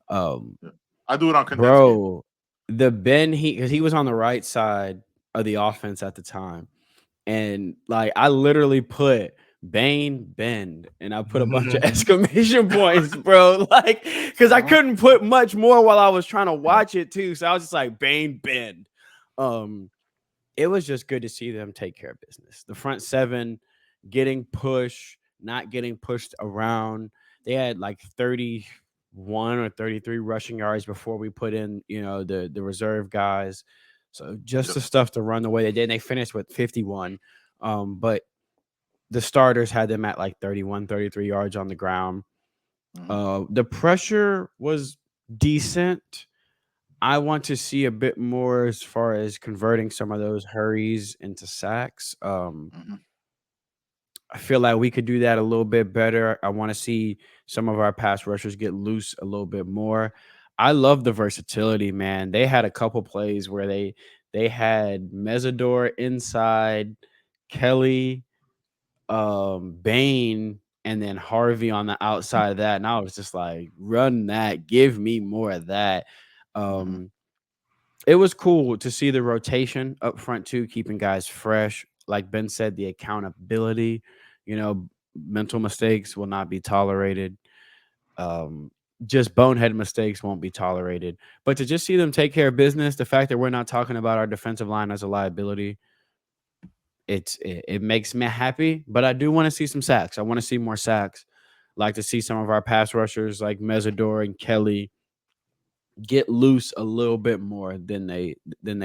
I do it on condensed bro, the bend because he was on the right side of the offense at the time. And like I literally put Bane bend and I put a bunch of exclamation points, bro. Like, because I couldn't put much more while I was trying to watch it too. So I was just like Bane bend. It was just good to see them take care of business. The front seven getting pushed, not getting pushed around. They had like 31 or 33 rushing yards before we put in, the reserve guys. So just the stuff to run the way they did. And they finished with 51. But the starters had them at like 31, 33 yards on the ground. The pressure was decent. I want to see a bit more as far as converting some of those hurries into sacks. I feel like we could do that a little bit better. I want to see some of our pass rushers get loose a little bit more. I love the versatility, man. They had a couple plays where they had Mesidor inside, Kelly, Bain, and then Harvey on the outside of that. And I was just like, run that, give me more of that. It was cool to see the rotation up front too, keeping guys fresh. Like Ben said, the accountability, mental mistakes will not be tolerated. Just bonehead mistakes won't be tolerated. But to just see them take care of business, the fact that we're not talking about our defensive line as a liability, it makes me happy. But I do want to see some sacks. I want to see more sacks. Like to see some of our pass rushers like Mesidor and Kelly get loose a little bit more than they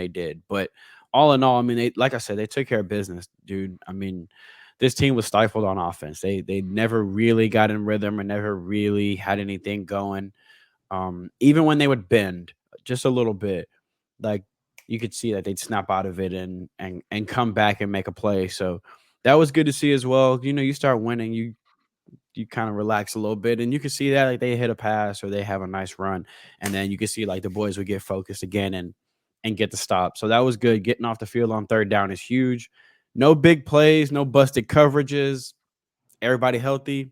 did. But all in all, I mean, like I said, they took care of business, dude. I mean, this team was stifled on offense. They never really got in rhythm and never really had anything going. Even when they would bend just a little bit, like you could see that they'd snap out of it and come back and make a play. So that was good to see as well. You start winning, you kind of relax a little bit, and you can see that like they hit a pass or they have a nice run, and then you can see like the boys would get focused again and get the stop. So that was good. Getting off the field on third down is huge. No big plays, no busted coverages. Everybody healthy.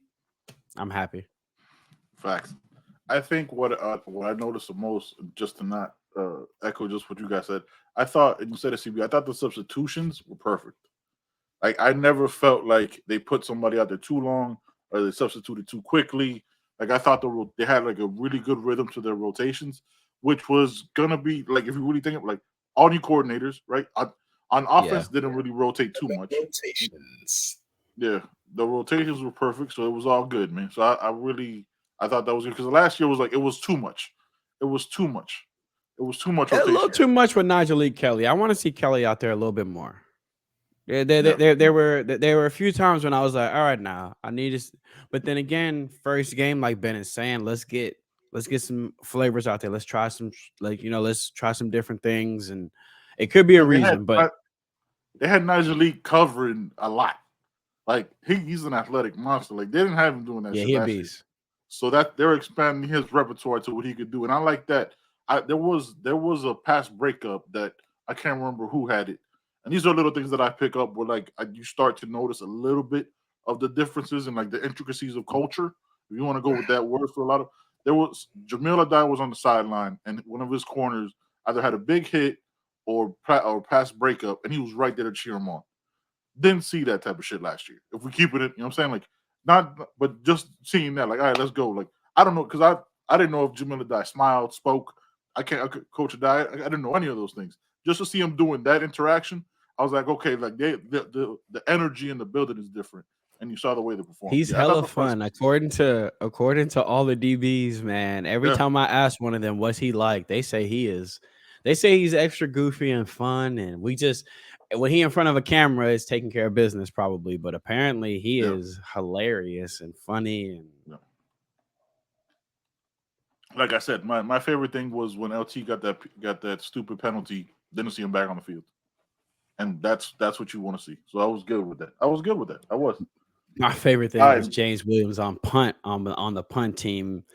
I'm happy. Facts. I think what I noticed the most, just to not echo just what you guys said, I thought instead of CB, I thought the substitutions were perfect. Like I never felt like they put somebody out there too long or they substituted too quickly. Like I thought they had like a really good rhythm to their rotations, which was gonna be like if you really think of like all new coordinators, right? On offense, didn't really rotate too much. Rotations. Yeah, the rotations were perfect, so it was all good, man. So I thought that was good because last year was like it was too much. It was too much. It was too much A rotation. little too much with Nigel Kelly. I want to see Kelly out there a little bit more. There were a few times when I was like, all right, now I need this. But then again, first game, like Ben is saying, let's get some flavors out there. Let's try some let's try some different things, and it could be a reason. But they had Nigel covering a lot. Like he's an athletic monster. Like they didn't have him doing that. Yeah, shit he a last year. beast. So that they're expanding his repertoire to what he could do, and I like that. There was a past breakup that I can't remember who had it, and these are little things that I pick up where like you start to notice a little bit of the differences and like the intricacies of culture. If you want to go with that word for a lot of, there was Jamil Adai was on the sideline, and one of his corners either had a big hit or past breakup, and he was right there to cheer him on. Didn't see that type of shit last year. If we keep it, you know what I'm saying? Like, not, but just seeing that, like, all right, let's go. Like, I don't know, because I didn't know if Jamil Adai smiled, spoke. I Coach Adai. I didn't know any of those things. Just to see him doing that interaction, I was like, okay, like the energy in the building is different, and you saw the way they performed. He's hella fun, according to all the DBs, man. Every time I ask one of them what's he like, they say he's extra goofy and fun, and when he in front of a camera is taking care of business probably, but apparently he is hilarious and funny. And like I said, my favorite thing was when LT got that stupid penalty, didn't see him back on the field, and that's what you want to see. So I was good with that. I was. My favorite thing was James Williams on punt on the punt team,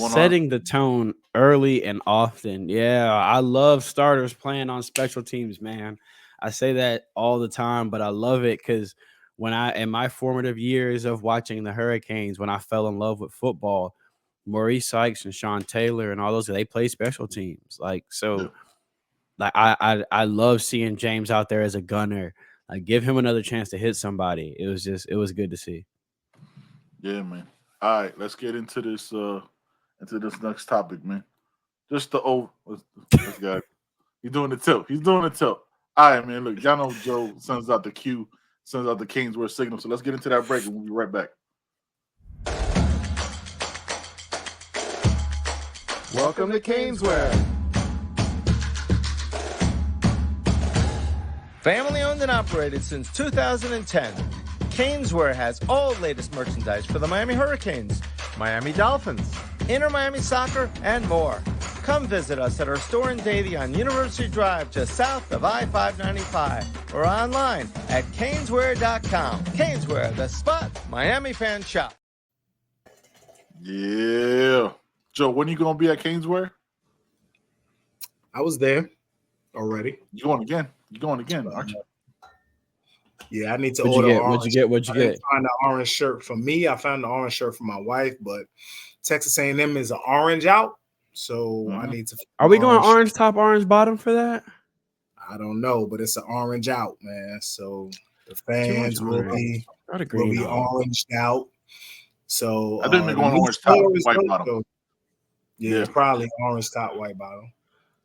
setting the tone early and often. Yeah, I love starters playing on special teams, man. I say that all the time, but I love it because in my formative years of watching the Hurricanes, when I fell in love with football, Maurice Sykes and Sean Taylor and all those, they play special teams. Like, so like I love seeing James out there as a gunner. Like, give him another chance to hit somebody. It was good to see. Yeah, man. All right, let's get into this next topic, man. Just the this guy. He's doing the tilt. All right, man. Look, y'all know Joe sends out the cue, sends out the Kingsware signal. So let's get into that break and we'll be right back. Welcome to Kingsware. Family owned and operated since 2010, Kingsware has all latest merchandise for the Miami Hurricanes, Miami Dolphins, Inter Miami Soccer, and more. Come visit us at our store in Davie on University Drive just south of I-595 or online at Caneswear.com. Caneswear, the spot Miami fans shop. Yeah. Joe, when are you going to be at Caneswear? I was there already. You going again, aren't you? Yeah, I need to order. What'd you get? I found the orange shirt for me. I found the orange shirt for my wife, but Texas A&M is an orange out. So I need to. Are we going orange top, orange bottom for that? I don't know, but it's an orange out, man. So the fans will be oranged out. So I didn't go orange top, white bottom. So, yeah, probably orange top, white bottom,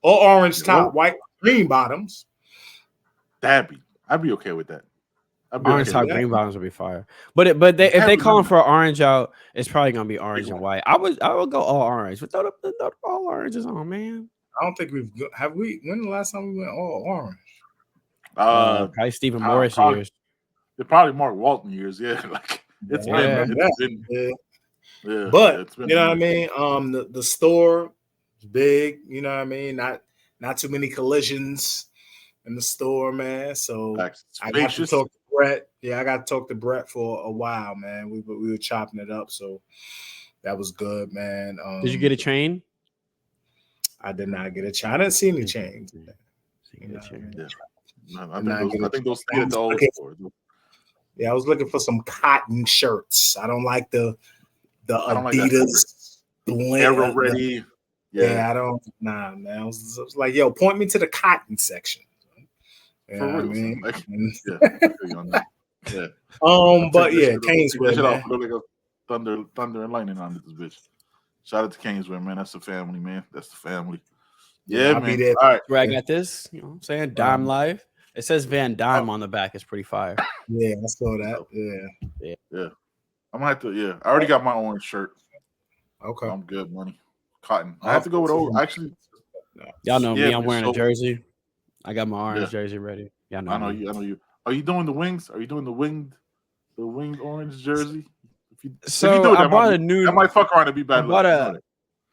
or orange top, white, green bottoms. I'd be okay with that. Orange top, green bottoms would be fire. But if they calling for an orange out, it's probably gonna be orange and white. I would go all orange. But throw all oranges on, man. I don't think when the last time we went all orange? Probably Stephen Morris years. They're probably Mark Walton years, yeah. Like it's been. But you know what I mean? The store is big, you know what I mean? Not too many collisions in the store, man. So I got to talk to Brett. Yeah, I got to talk to Brett for a while, man. We were chopping it up, so that was good, man. Did you get a chain? I did not get a chain. I didn't see any chains. I think those get the old store. Yeah, I was looking for some cotton shirts. I don't like the Adidas Arrow ready. Yeah, I don't. Nah, man. I was like, yo, point me to the cotton section. For real, I mean, but yeah, Caneswear, man. Like a thunder and lightning on this bitch. Shout out to Caneswear, man. That's the family, man. That's the family. Yeah, I'll man. Be there. All right, where I got this. You know what I'm saying? Dime Live. It says Van Dime on the back. It's pretty fire. Yeah, I saw that. Yeah. I'm gonna have to. Yeah, I already got my orange shirt. Okay, I'm good, money. Cotton. I have to go with old. Actually, y'all know me. I'm wearing a jersey. I got my orange jersey ready. Yeah, I know you. Are you doing the wings? Are you doing the winged orange jersey? I bought a new. That might fuck around and be bad.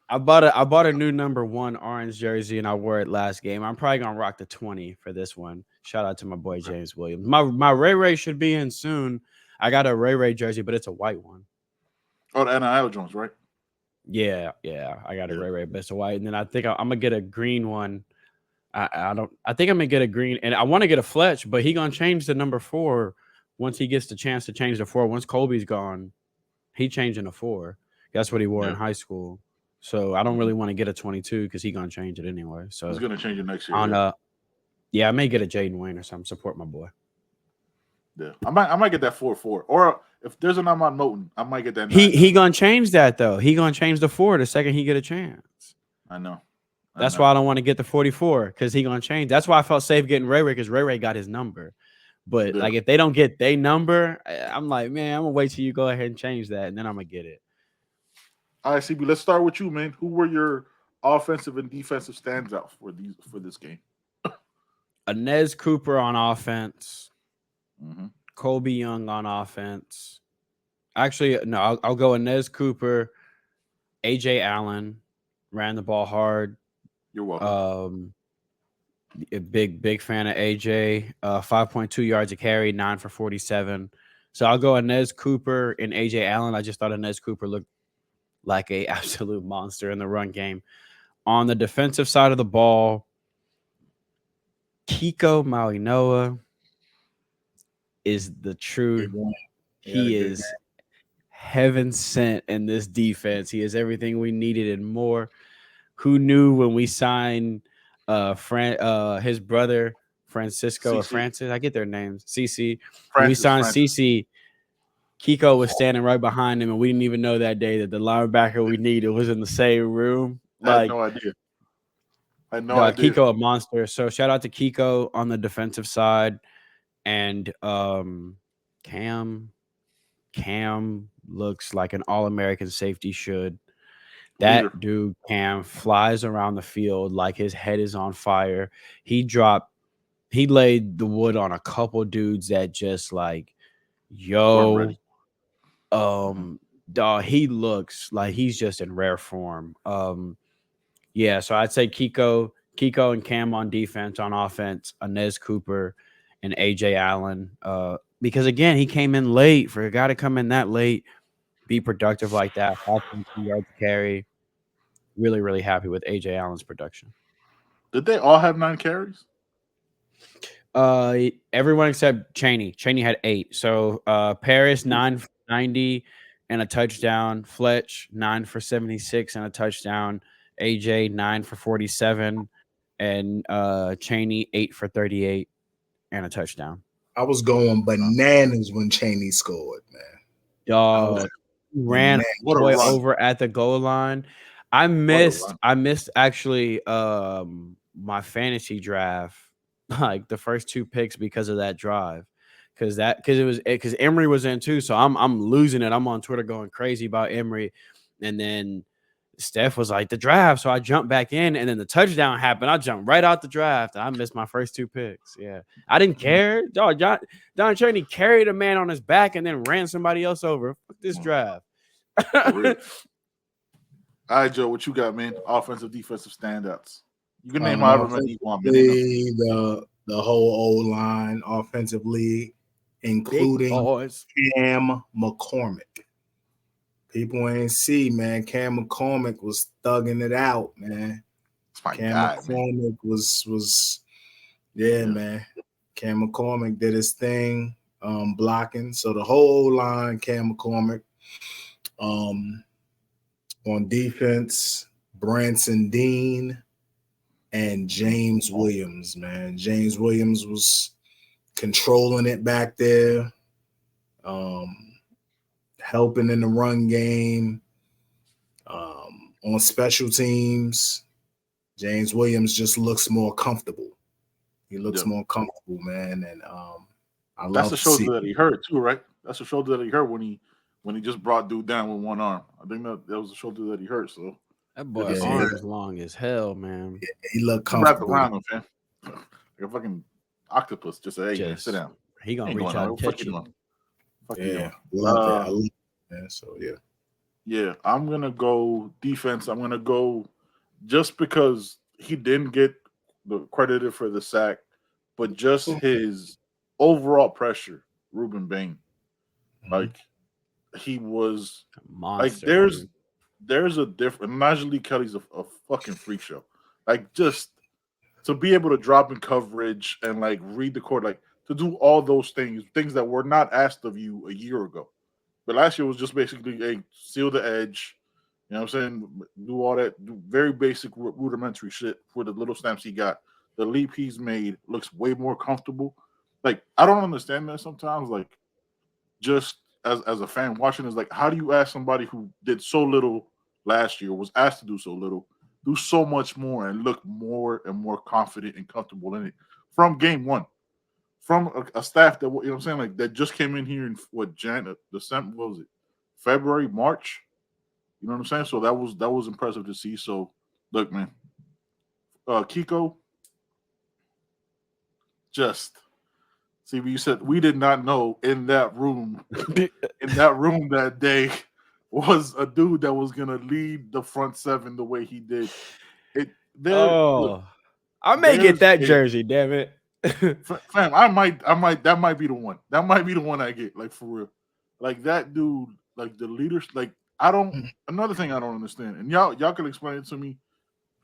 I bought a new number 1 orange jersey and I wore it last game. I'm probably gonna rock the 20 for this one. Shout out to my boy James Williams. My Ray should be in soon. I got a Ray jersey, but it's a white one. Oh, the NIL Jones, right? Yeah, I got a Ray best of white, and then I think I'm gonna get a green one. I think I'm gonna get a green, and I want to get a Fletch, but he gonna change the number 4 once he gets the chance to change the 4. Once Kobe's gone, he changing the 4. That's what he wore in high school. So I don't really want to get a 22 because he gonna change it anyway. So he's gonna change it next year. On I may get a Jaden Wayne or something. Support my boy. Yeah, I might get that 4-4, or if there's an Ahmad Moten, I might get that. He gonna change that though. He gonna change the 4 the second he get a chance. I know. That's why I don't want to get the 44 because he gonna change. That's why I felt safe getting Ray because Ray got his number. But like if they don't get their number, I'm like, man, I'm gonna wait till you go ahead and change that, and then I'm gonna get it. All right, CB, let's start with you, man. Who were your offensive and defensive standouts for this game? Inez Cooper on offense. Mm-hmm. Kobe Young on offense. Actually, no, I'll go Inez Cooper. AJ Allen ran the ball hard. You're welcome. A big fan of AJ. 5.2 yards a carry, 9 for 47. So I'll go Inez Cooper and AJ Allen. I just thought Inez Cooper looked like a absolute monster in the run game. On the defensive side of the ball, Kiko Malinoa is the true. He is heaven sent in this defense. He is everything we needed and more. Who knew when we signed his brother Francisco CC. or Francis? I get their names. CC. When we signed CC, Kiko was standing right behind him, and we didn't even know that day that the linebacker we needed was in the same room. I had no idea. Kiko a monster. So shout out to Kiko on the defensive side, and Cam looks like an All-American safety should. That dude Cam flies around the field like his head is on fire. He laid the wood on a couple dudes that just like, dog, he looks like he's just in rare form. So I'd say Kiko and Cam on defense. On offense, Inez Cooper and AJ Allen. Because again, he came in late. For a guy to come in that late, be productive like that, 5.2 yards carry. Really, really happy with AJ Allen's production. Did they all have 9 carries? Everyone except Chaney. Chaney had 8. So Paris 9 for 90 and a touchdown. Fletch 9 for 76 and a touchdown. AJ 9 for 47 and Chaney 8 for 38 and a touchdown. I was going bananas when Chaney scored, man. Dog ran over at the goal line. I missed actually my fantasy draft, like the first 2 picks because of that drive. Because Emory was in too. So I'm losing it. I'm on Twitter going crazy about Emory. And then Steph was like the draft. So I jumped back in, and then the touchdown happened. I jumped right out the draft. And I missed my first 2 picks. Yeah. I didn't care. Dog, Don Chaney carried a man on his back and then ran somebody else over. Fuck this draft. All right, Joe, what you got, man? Offensive, defensive standouts. You can name however many you want. The whole O-line offensively, including Cam McCormick. People ain't see, man. Cam McCormick was thugging it out, man. McCormick was man. Cam McCormick did his thing, blocking. So the whole line, Cam McCormick. On defense, Branson Dean and James Williams, man. James Williams was controlling it back there, helping in the run game. On special teams, James Williams just looks more comfortable. He looks more comfortable, man. And that's the shoulder that he hurt too, right? That's the shoulder that he hurt when he just brought dude down with one arm. I think that was the shoulder that he hurt. So that boy's arm is long as hell, man. Yeah, he looked comfortable. Wrapped around him, man. Like a fucking octopus. Just say, hey, man, sit down. He gonna reach out and catch you. Yeah, love it. So yeah. I'm gonna go defense. I'm gonna go just because he didn't get the credited for the sack, but just his overall pressure. Ruben Bain, like he was monster, like there's a different. Najee Kelly's a fucking freak show. Like, just to be able to drop in coverage and like read the court, like to do all those things that were not asked of you a year ago. But last year was just basically a seal the edge. You know what I'm saying? Do all that, do very basic rudimentary shit for the little snaps he got. The leap he's made looks way more comfortable. Like, I don't understand that sometimes. Like, just as a fan watching is like, how do you ask somebody who did so little last year, was asked to do so little, do so much more and look more and more confident and comfortable in it from game one, from a staff that, you know what I'm saying, like that just came in here in what, December, what was it, February, March? You know what I'm saying? So that was impressive to see. So look, man, Kiko, just see, you said we did not know in that room that day was a dude that was gonna lead the front seven the way he did. Look, I may get that jersey, damn it. Fam, I might, that might be the one. That might be the one I get, like, for real. Like, that dude, like, the leaders, like, another thing I don't understand, and y'all can explain it to me,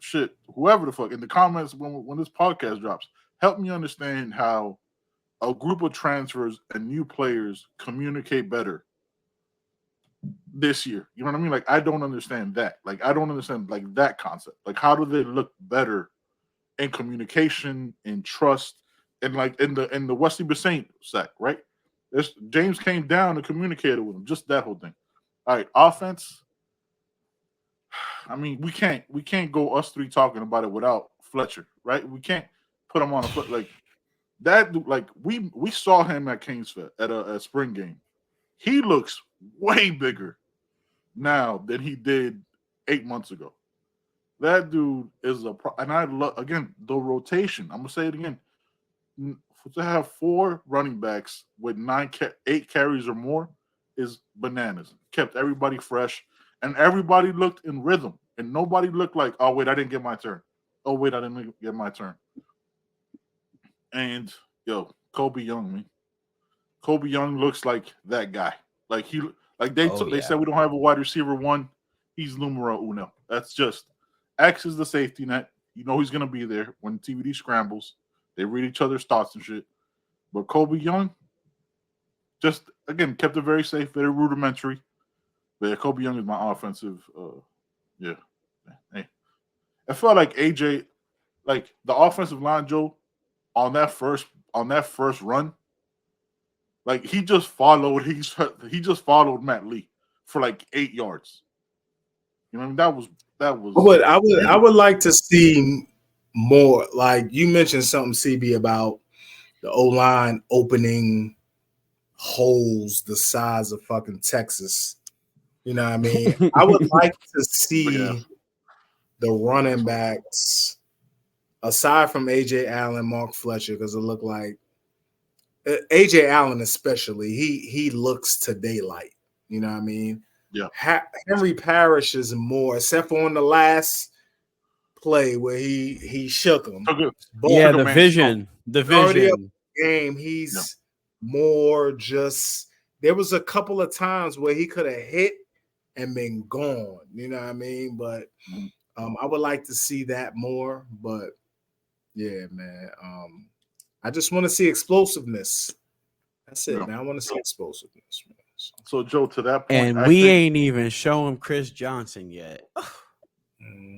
shit, whoever the fuck, in the comments when this podcast drops, help me understand how a group of transfers and new players communicate better this year. You know what I mean? Like, I don't understand that. Like, I don't understand, like, that concept. Like, how do they look better in communication, in trust, and like in the Wesley Bissaint sack, right? James came down and communicated with him. Just that whole thing. All right, offense. I mean, we can't go us three talking about it without Fletcher, right? We can't put him on a foot like that. Like, we saw him at Kingsfed at a spring game. He looks way bigger now than he did 8 months ago. That dude is and I love, again, the rotation. I'm gonna say it again. To have 4 running backs with 8 carries or more is bananas. Kept everybody fresh, and everybody looked in rhythm, and nobody looked like, oh wait, I didn't get my turn. Oh wait, I didn't get my turn. And Kobe Young, man. Kobe Young looks like that guy. Like they said we don't have a wide receiver one. He's numero uno. That's just X is the safety net. You know he's gonna be there when TVD scrambles. They read each other's thoughts and shit. But Kobe Young, just again, kept it very safe, very rudimentary. But yeah, Kobe Young is my offensive. Hey, I felt like AJ, like the offensive line, Joe, on that first run, like he just followed Matt Lee for like 8 yards. You know, that was. I would like to see more. Like you mentioned something, CB, about the O-line opening holes the size of fucking Texas. You know what I mean? I would like to see the running backs, aside from AJ Allen, Mark Fletcher, because it looked like AJ Allen especially, he looks to daylight. You know what I mean? Yeah. Henry Parrish is more, except for on the last play where he shook him. The vision. Game, he's more just. There was a couple of times where he could have hit and been gone. You know what I mean? But I would like to see that more. But yeah, man. I just want to see explosiveness. That's it, man. I want to see explosiveness, man. So Joe, to that point, and we ain't even showing Chris Johnson yet.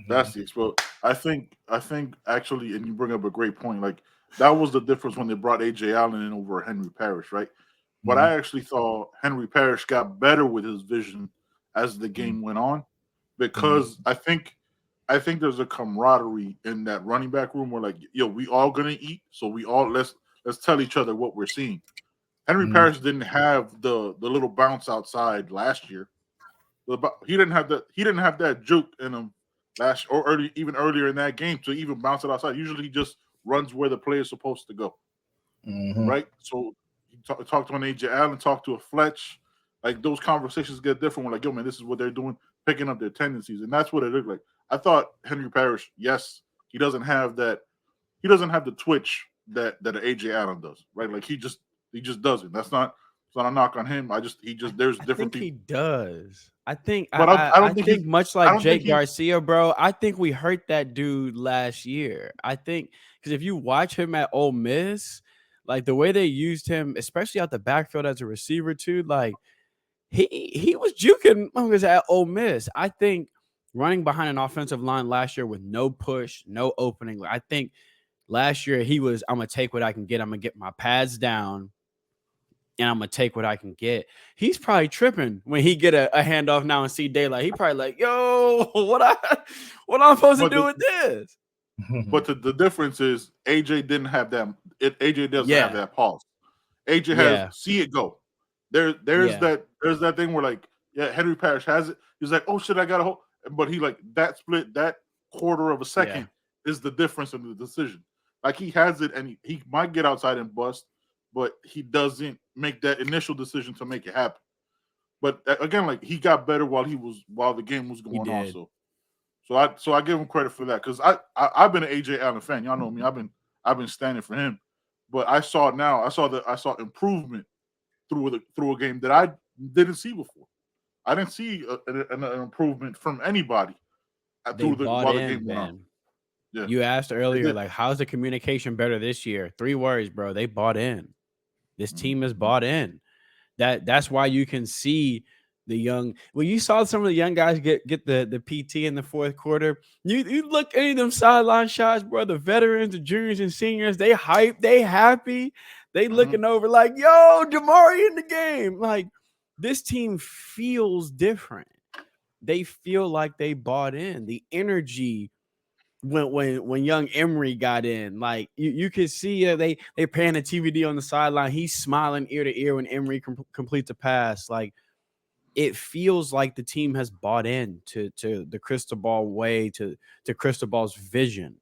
That's the explode. I think actually, and you bring up a great point. Like that was the difference when they brought AJ Allen in over Henry Parrish, right? But I actually thought Henry Parrish got better with his vision as the game went on, because I think there's a camaraderie in that running back room where like, we all gonna eat, so we all let's tell each other what we're seeing. Henry Parrish didn't have the little bounce outside last year. He didn't have that juke in him even earlier in that game to even bounce it outside. Usually he just runs where the play is supposed to go, right? So he talked to an AJ Allen, talked to a Fletch. Like those conversations get different. We're like, yo, man, this is what they're doing, picking up their tendencies, and that's what it looked like. I thought Henry Parrish, yes, he doesn't have that. He doesn't have the twitch that an AJ Allen does, right? Like he just doesn't. It's not a knock on him. There's different people. He does. I think But I don't think think much like Jake he's Garcia, bro. I think we hurt that dude last year. I think because if you watch him at Ole Miss, like the way they used him, especially out the backfield as a receiver too, like he was juking when he was at Ole Miss. I think running behind an offensive line last year with no push, no opening. I think last year he was, I'm gonna take what I can get. I'm gonna get my pads down and I'm gonna take what I can get. He's probably tripping when he get a handoff now and see daylight. He probably like, yo, what I'm supposed to do with this? But the difference is AJ didn't have that. AJ doesn't have that pulse. AJ has see it go. There's that thing where like Henry Parrish has it. He's like, oh shit, I got a hold. But he like that split, that quarter of a second is the difference in the decision. Like he has it and he might get outside and bust, but he doesn't make that initial decision to make it happen. But again, like he got better while the game was going on. So I give him credit for that because I've been an AJ Allen fan. Y'all know me. I've been standing for him. But I saw it now. I saw improvement through a game that I didn't see before. I didn't see an improvement from anybody while the game went on. Yeah. You asked earlier, like, how's the communication better this year? 3 words, bro. They bought in. This team is bought in. That's why you can see the young. When you saw some of the young guys get the PT in the fourth quarter, you look at any of them sideline shots, bro. The veterans, the juniors and seniors, they hype, they happy, they looking over like, yo, Damari in the game. Like this team feels different. They feel like they bought in. The energy when young Emery got in, like you could see they paying a TVD on the sideline. He's smiling ear to ear when Emery completes a pass. Like it feels like the team has bought in to the Cristobal way, to Cristobal's vision.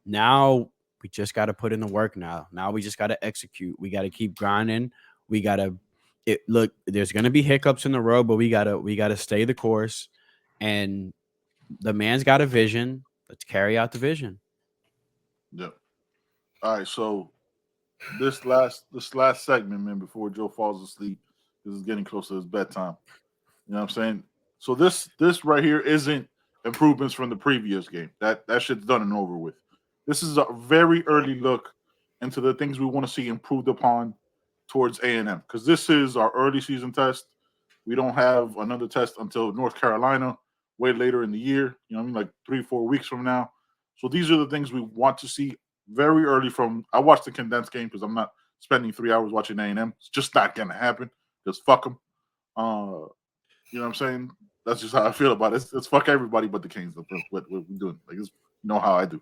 Now we just got to put in the work. Now we just got to execute. We got to keep grinding. We got to look. There's gonna be hiccups in the road, but we gotta stay the course. And the man's got a vision. Let's carry out the vision. Yeah. All right. So this last segment, man, before Joe falls asleep, this is getting close to his bedtime. You know what I'm saying? So this right here isn't improvements from the previous game. That shit's done and over with. This is a very early look into the things we want to see improved upon towards A&M because this is our early season test. We don't have another test until North Carolina way later in the year, you know what I mean, like 3-4 weeks from now. So these are the things we want to see very early from. I watched the condensed game because I'm not spending 3 hours watching A&M. It's just not going to happen because fuck them. You know what I'm saying? That's just how I feel about it. It's fuck everybody but the Kings. What we're doing. Like, you know how I do.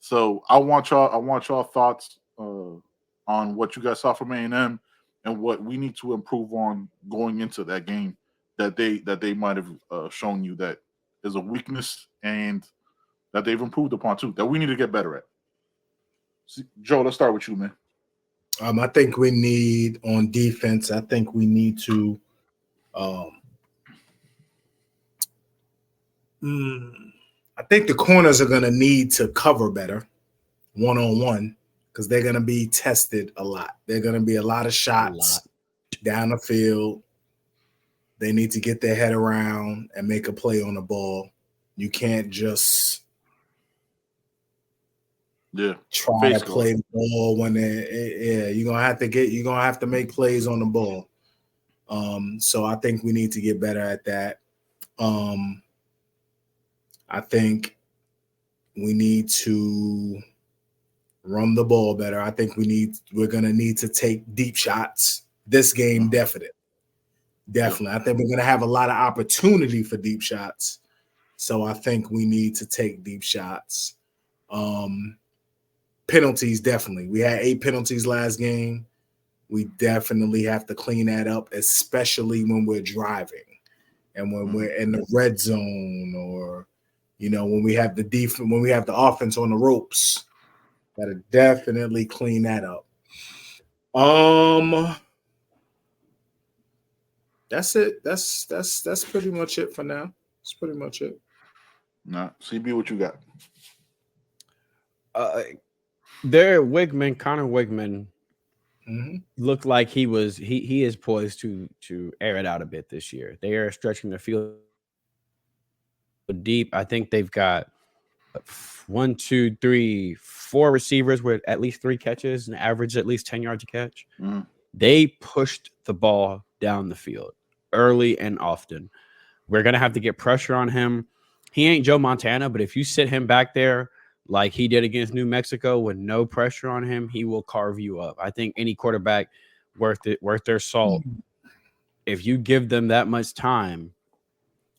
So I want y'all thoughts on what you guys saw from A&M and what we need to improve on going into that game that they might have shown you that is a weakness and that they've improved upon too, that we need to get better at. See, Joe, let's start with you, man. I think we need on defense. I think we need to I think the corners are going to need to cover better one-on-one because they're going to be tested a lot. They're going to be a lot of shots down the field. They need to get their head around and make a play on the ball. You can't just try to play the ball when you're gonna have to make plays on the ball. So I think we need to get better at that. I think we need to run the ball better. I think we're gonna need to take deep shots this game. Definitely. I think we're gonna have a lot of opportunity for deep shots. So I think we need to take deep shots. Penalties, definitely. We had 8 penalties last game. We definitely have to clean that up, especially when we're driving and when we're in the red zone or, when we have the offense on the ropes. Gotta definitely clean that up. That's it. That's pretty much it for now. That's pretty much it. Nah, CB, what you got? Connor Wigman looked like he is poised to air it out a bit this year. They are stretching the field deep. I think they've got one, two, three, four receivers with at least 3 catches and average at least 10 yards a catch. Mm-hmm. They pushed the ball down the field early and often. We're going to have to get pressure on him. He ain't Joe Montana, but if you sit him back there like he did against New Mexico with no pressure on him, he will carve you up. I think any quarterback worth their salt, if you give them that much time,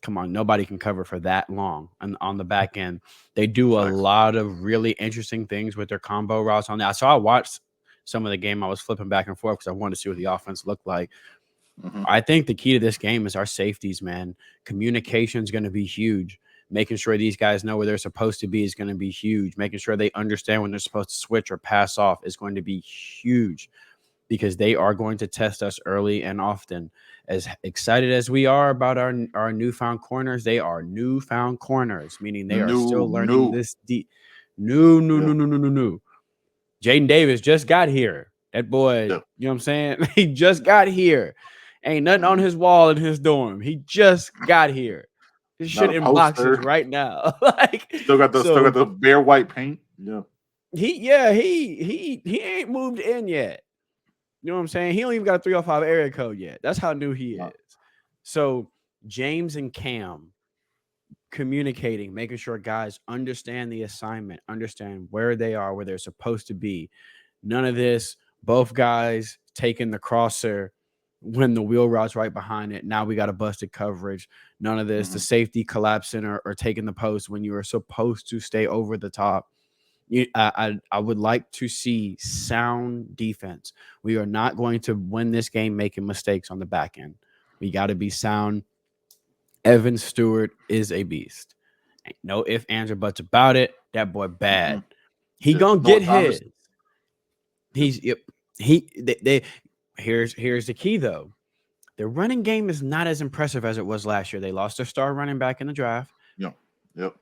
come on, nobody can cover for that long. And on the back end, they do a lot of really interesting things with their combo routes on that. So I watched some of the game. I was flipping back and forth because I wanted to see what the offense looked like. Mm-hmm. I think the key to this game is our safeties, man. Communication is going to be huge. Making sure these guys know where they're supposed to be is going to be huge. Making sure they understand when they're supposed to switch or pass off is going to be huge, because they are going to test us early and often. As excited as we are about our newfound corners, they are newfound corners, meaning they are still learning this deep. New. Jaden Davis just got here. That boy, you know what I'm saying? He just got here. Ain't nothing on his wall in his dorm. He just got here. His shit in boxes right now. Like still got the bare white paint. Yeah. He ain't moved in yet. You know what I'm saying? He don't even got a 305 area code yet. That's how new he is. So James and Cam communicating, making sure guys understand the assignment, understand where they are, where they're supposed to be. None of this, both guys taking the crosser when the wheel routes right behind it. Now we got a busted coverage. None of this, the safety collapsing or taking the post when you are supposed to stay over the top. I would like to see sound defense. We are not going to win this game making mistakes on the back end. We got to be sound. Evan Stewart is a beast. Ain't no ifs, ands, or buts about it. That boy bad. He gonna get his. Here's the key though. Their running game is not as impressive as it was last year. They lost their star running back in the draft. Yep.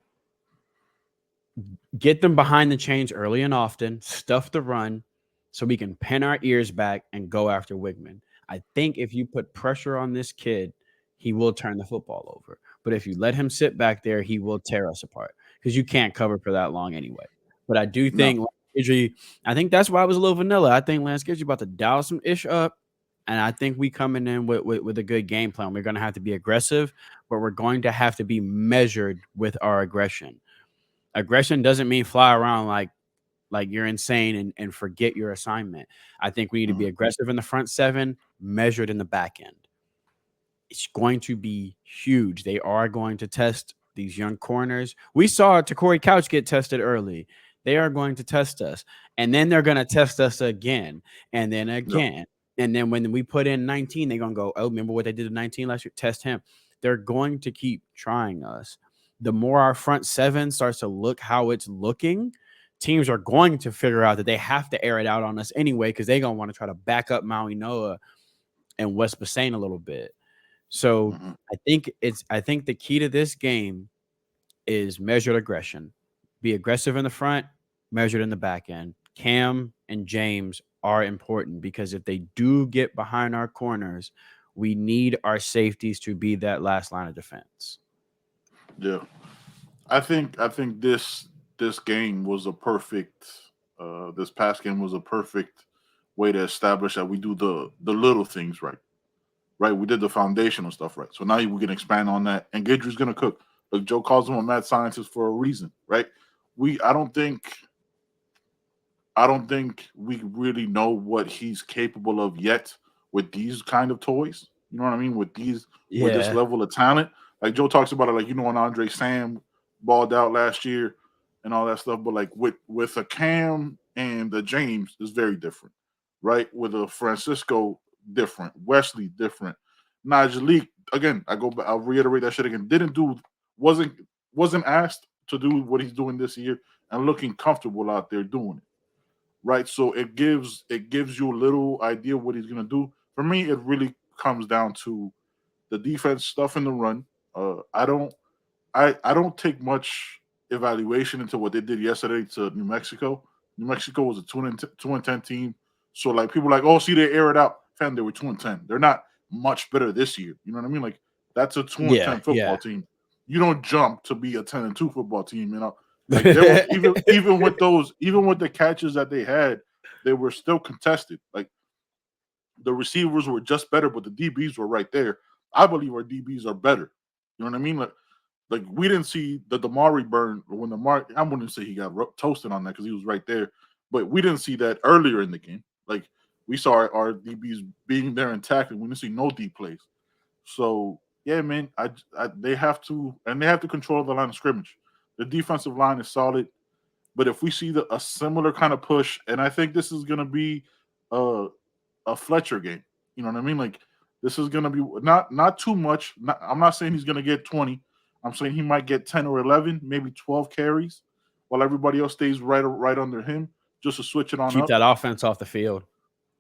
Get them behind the chains early and often. Stuff the run so we can pin our ears back and go after Wigman. I think if you put pressure on this kid, he will turn the football over. But if you let him sit back there, he will tear us apart because you can't cover for that long anyway. But I do think I think that's why I was a little vanilla. I think Lance Gidry about to dial some ish up. And I think we coming in with a good game plan. We're going to have to be aggressive, but we're going to have to be measured with our aggression. Aggression doesn't mean fly around like you're insane and forget your assignment. I think we need to be aggressive in the front 7, measured in the back end. It's going to be huge. They are going to test these young corners. We saw Takori Couch get tested early. They are going to test us. And then they're going to test us again. And then again. Yep. And then when we put in 19, they're going to go, oh, remember what they did in 19 last year? Test him. They're going to keep trying us. The more our front 7 starts to look how it's looking, teams are going to figure out that they have to air it out on us anyway, because they're going to want to try to back up Maui Noah and West Bassane a little bit. So I think the key to this game is measured aggression. Be aggressive in the front, measured in the back end. Cam and James are important because if they do get behind our corners, we need our safeties to be that last line of defense. Yeah. I think this game was a perfect this past game was a perfect way to establish that we do the little things right. Right, we did the foundational stuff right. So now we can expand on that. And Gidry's gonna cook. Like Joe calls him a mad scientist for a reason, right? I don't think we really know what he's capable of yet with these kind of toys. You know what I mean? With this level of talent. Like Joe talks about it, like when Andre Sam balled out last year and all that stuff. But like with a Cam and the James is very different, right? With a Francisco different, Wesley different, Najee again. I'll reiterate that shit again. Wasn't asked to do what he's doing this year and looking comfortable out there doing it, right? So it gives you a little idea what he's gonna do. For me, it really comes down to the defense stuff in the run. I don't take much evaluation into what they did yesterday to New Mexico. New Mexico was a 2-10 team. So like people are like, oh, see, they air it out. Fam, they were 2-10. They're not much better this year. You know what I mean? Like that's a 2-10 football team. You don't jump to be a 10-2 football team. You know, like there were even with the catches that they had, they were still contested. Like the receivers were just better, but the DBs were right there. I believe our DBs are better. You know what I mean? Like we didn't see the Damari burn when I wouldn't say he got toasted on that because he was right there, but we didn't see that earlier in the game. Like we saw our DBs being there intact, and we didn't see no deep plays. So yeah, man, they have to control the line of scrimmage. The defensive line is solid, but if we see a similar kind of push, and I think this is going to be a Fletcher game. You know what I mean? Like this is going to be not too much. I'm not saying he's going to get 20. I'm saying he might get 10 or 11, maybe 12 carries, while everybody else stays right under him, just to switch it on. Keep that offense off the field.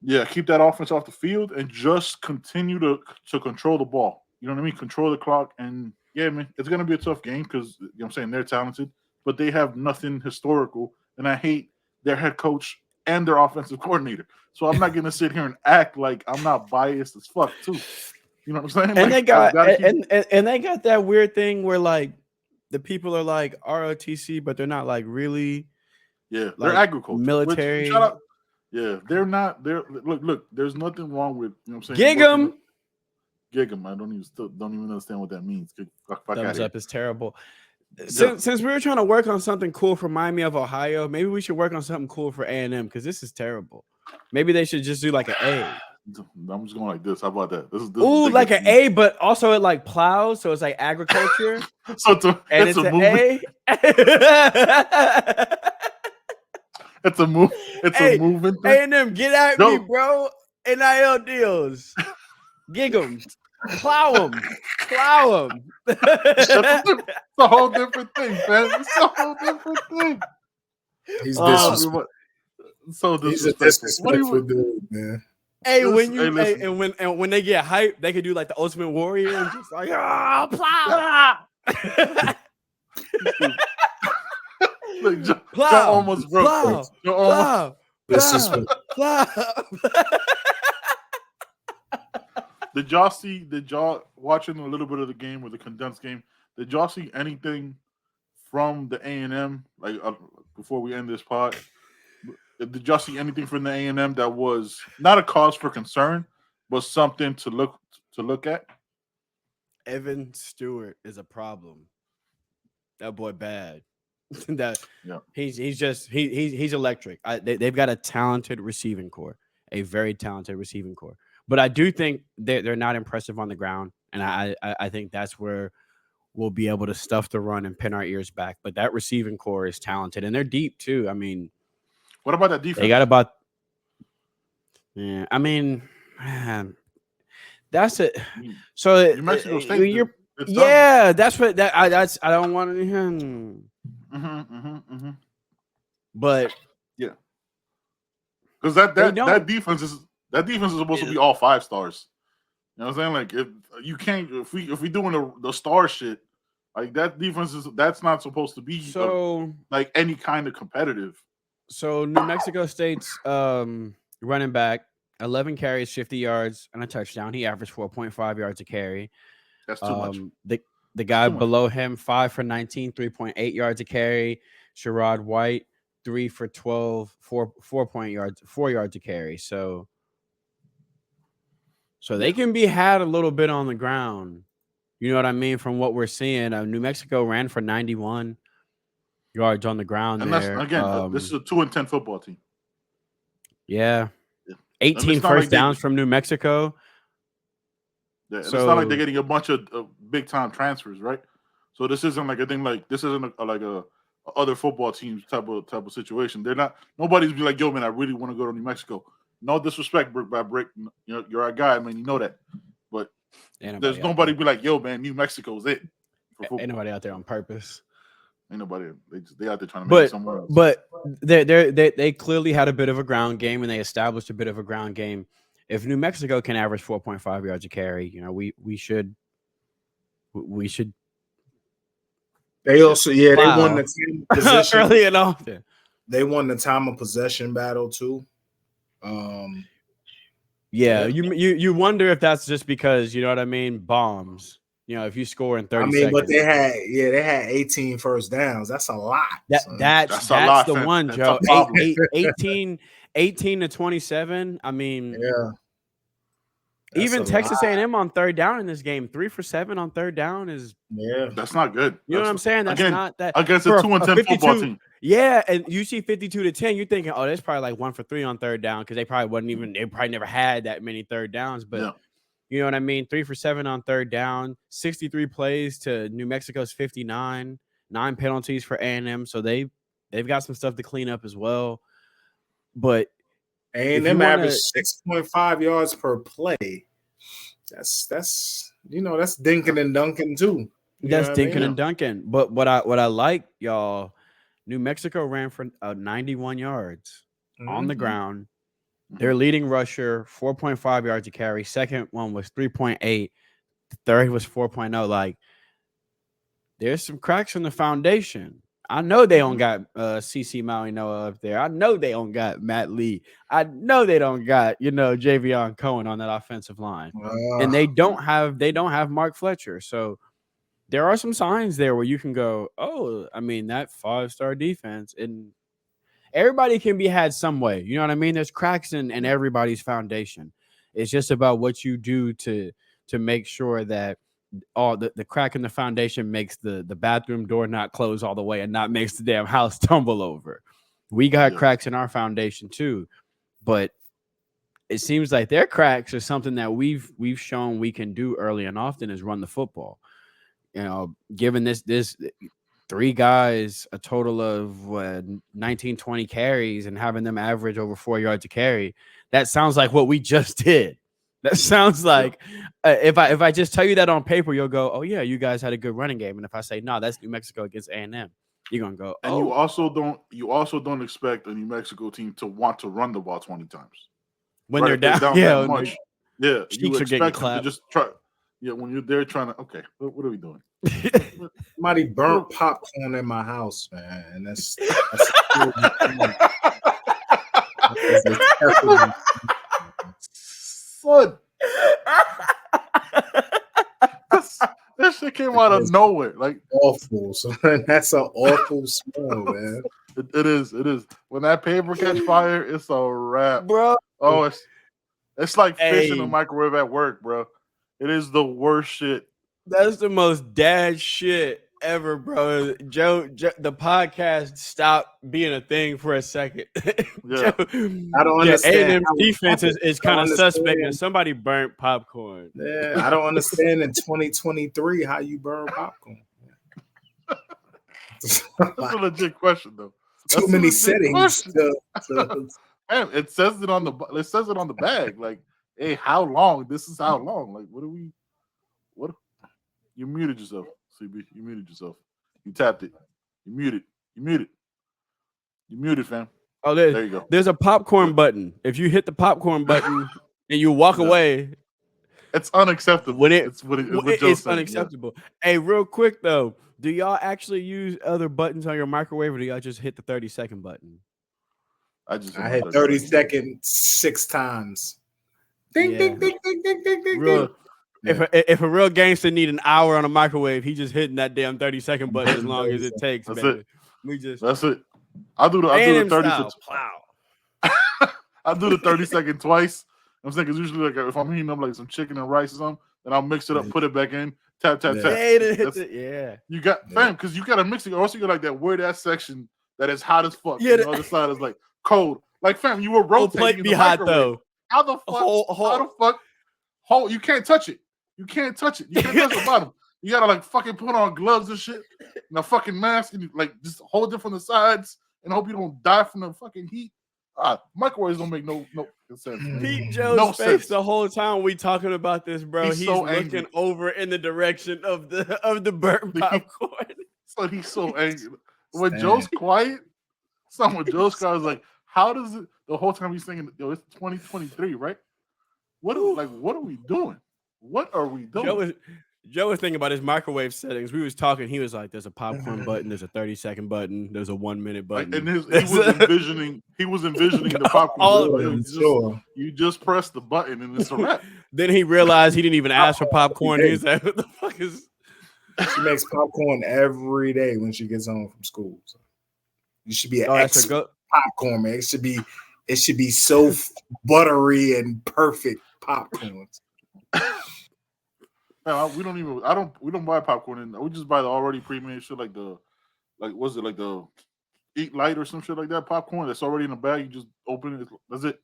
Yeah, keep that offense off the field and just continue to control the ball. You know what I mean? Control the clock. And yeah, man, it's going to be a tough game because, you know what I'm saying, they're talented, but they have nothing historical. And I hate their head coach and their offensive coordinator. So I'm not going to sit here and act like I'm not biased as fuck, too. You know what I'm saying? And they got and they got that weird thing where like the people are like ROTC, but they're not like really. Yeah, they're agriculture. Military. Shout out. Yeah, they're not. Look. There's nothing wrong with, you know what I'm saying. Gig 'em. I don't even understand what that means. Thumbs up is terrible. Since we were trying to work on something cool for Miami of Ohio, maybe we should work on something cool for A&M because this is terrible. Maybe they should just do like an A. I'm just going like this. How about that? This Ooh, like an A, but also it like plows, so it's like agriculture. So it's a movement. It's a move. It's a movement. A&M, get at me, bro. NIL deals. Gig 'em. Plow them. It's a whole different thing, man. It's a whole different thing. He's disrespectful. So he's a disrespectful dude, man. Hey, when they get hyped, they could do like the Ultimate Warrior and just like plow. Look, Joe almost broke. Plow. Did y'all watching a little bit of the game or the condensed game? Did y'all see anything from the A&M like before we end this pod? Did y'all see anything from the A&M that was not a cause for concern, but something to look at? Evan Stewart is a problem. That boy bad. He's electric. They've got a talented receiving core, a very talented receiving core. But I do think they're not impressive on the ground, and I think that's where we'll be able to stuff the run and pin our ears back. But that receiving core is talented, and they're deep too. I mean, what about that defense? They got about. Yeah, I mean, man, that's it. So New Mexico State. That's what I don't want to. But yeah, because that defense is supposed to be all 5 stars. You know what I'm saying? Like if we doing the star shit, like that defense that's not supposed to be like any kind of competitive. So New Mexico State's running back, 11 carries, 50 yards, and a touchdown. He averaged 4.5 yards a carry. That's too much. The guy below him, 5 for 19, 3.8 yards a carry. Sherrod White, 3 for 12, 4 yards a carry. So they can be had a little bit on the ground. You know what I mean? From what we're seeing, New Mexico ran for 91 yards on the ground. And there. This is a 2-10 football team. Yeah. 18 first downs from New Mexico. Yeah, it's not like they're getting a bunch of big time transfers, right? So this isn't like a thing like this isn't like a other football teams type of situation. They're not. Nobody's be like, yo, man, I really want to go to New Mexico. No disrespect, brick by brick. You know, you're our guy, man. You know that. But there's nobody be like, yo, man, New Mexico's it. Ain't nobody out there on purpose. Ain't nobody. They out there trying to make it somewhere else. But they clearly had a bit of a ground game, and they established a bit of a ground game. If New Mexico can average 4.5 yards a carry, you know, we should. They also, they won the time of possession early and often. They won the time of possession battle too. Yeah, you wonder if that's just because, you know what I mean, bombs. You know, if you score in 30 seconds. But they had 18 first downs. That's a lot. That's a lot, the fam. one, That's Joe. a problem. 18 to 27. I mean, yeah. Even Texas A&M on third down in this game, 3 for 7 on third down is that's not good. You know what I'm saying? That's not that against a 2-10 football team. Yeah, and you see 52 to 10, you're thinking, oh, that's probably like 1 for 3 on third down because they probably never had that many third downs. But you know what I mean? 3 for 7 on third down, 63 plays to New Mexico's 59, 9 penalties for A&M. So they've got some stuff to clean up as well. But A&M average 6.5 yards per play. That's dinking and dunking too. That's dinking and dunking. But what I like, y'all, New Mexico ran for 91 yards on the ground. Their leading rusher, 4.5 yards a carry. Second one was 3.8. The third was 4.0. Like, there's some cracks in the foundation. I know they don't got CC Maui Noah up there. I know they don't got Matt Lee. I know they don't got, Javion Cohen on that offensive line. And they don't have Mark Fletcher. So there are some signs there where you can go, oh, I mean, that 5-star defense, and everybody can be had some way. You know what I mean? There's cracks in everybody's foundation. It's just about what you do to make sure that the crack in the foundation makes the bathroom door not close all the way and not makes the damn house tumble over. We got cracks in our foundation too, but it seems like their cracks are something that we've shown we can do early and often is run the football. Given this 3 guys a total of 19, 20 carries and having them average over 4 yards a carry, that sounds like what we just did. That sounds like if I just tell you that on paper, you'll go, oh yeah, you guys had a good running game. And if I say no, that's New Mexico against A&M, you're gonna go. And you also don't expect a New Mexico team to want to run the ball 20 times when they're down that much. Yeah, you expect them to just try. Yeah, when you're there trying to. Okay, what are we doing? Somebody burnt popcorn in my house, man. That's Son. That shit came out of nowhere. Like awful. So that's an awful smell, man. It is. When that paper catch fire, it's a wrap. Bro. Oh, it's like fish in the microwave at work, bro. It is the worst shit. That's the most dad shit ever, bro. Joe, the podcast stopped being a thing for a second. Yeah. I don't understand. A&M defense is kind of suspect, and somebody burnt popcorn. Yeah, I don't understand in 2023 how you burn popcorn. That's a legit question, though. Too many settings. Man, it says it on the bag. Like, hey, how long? This is how long. Like, what? You muted yourself, CB. You muted yourself. You tapped it. You muted. You muted, fam. Oh, there you go. There's a popcorn button. If you hit the popcorn button and you walk away, it's unacceptable. It's unacceptable. Yeah. Hey, real quick though, do y'all actually use other buttons on your microwave, or do y'all just hit the 30-second button? I hit 30 seconds 6 times. Ding, ding, ding, ding, ding, ding, ding, ding. If a real gangster need an hour on a microwave, he just hitting that damn 30-second button as long as it takes. That's baby. it. That's it. I do the 30. I do the 30-second twice. I'm saying because usually like if I'm heating up like some chicken and rice or something, then I'll mix it up, put it back in, tap. Yeah. You got fam because you got to mix it. Also, you got like that weird ass section that is hot as fuck. Yeah, the other side is like cold. Like fam, you were rotating. Plate be hot though. How the fuck? How the fuck? You can't touch it. You can't touch the bottom. You gotta like fucking put on gloves and shit and a fucking mask and like just hold it from the sides and hope you don't die from the fucking heat. Microwaves don't make no sense. Pete Joe's face the whole time we talking about this, bro. He's so looking over in the direction of the burnt popcorn. So he's so angry. When Joe's quiet, someone Joe's quiet is like, how does it the whole time he's thinking, yo, it's 2023, right? What are we doing? What are we doing? Joe was thinking about his microwave settings. We was talking. He was like, "There's a popcorn button. There's a 30-second button. There's a 1 minute button." And he was envisioning the popcorn. All It was just, you just press the button and it's a wrap. Then he realized he didn't even ask for popcorn. He was like, "What the fuck is?" She makes popcorn every day when she gets home from school. So you should be an expert popcorn, man. It should be so buttery and perfect popcorn. No, we don't buy popcorn and we just buy the already pre-made shit like the Eat Light or some shit like that popcorn that's already in the bag. You just open it. That's it.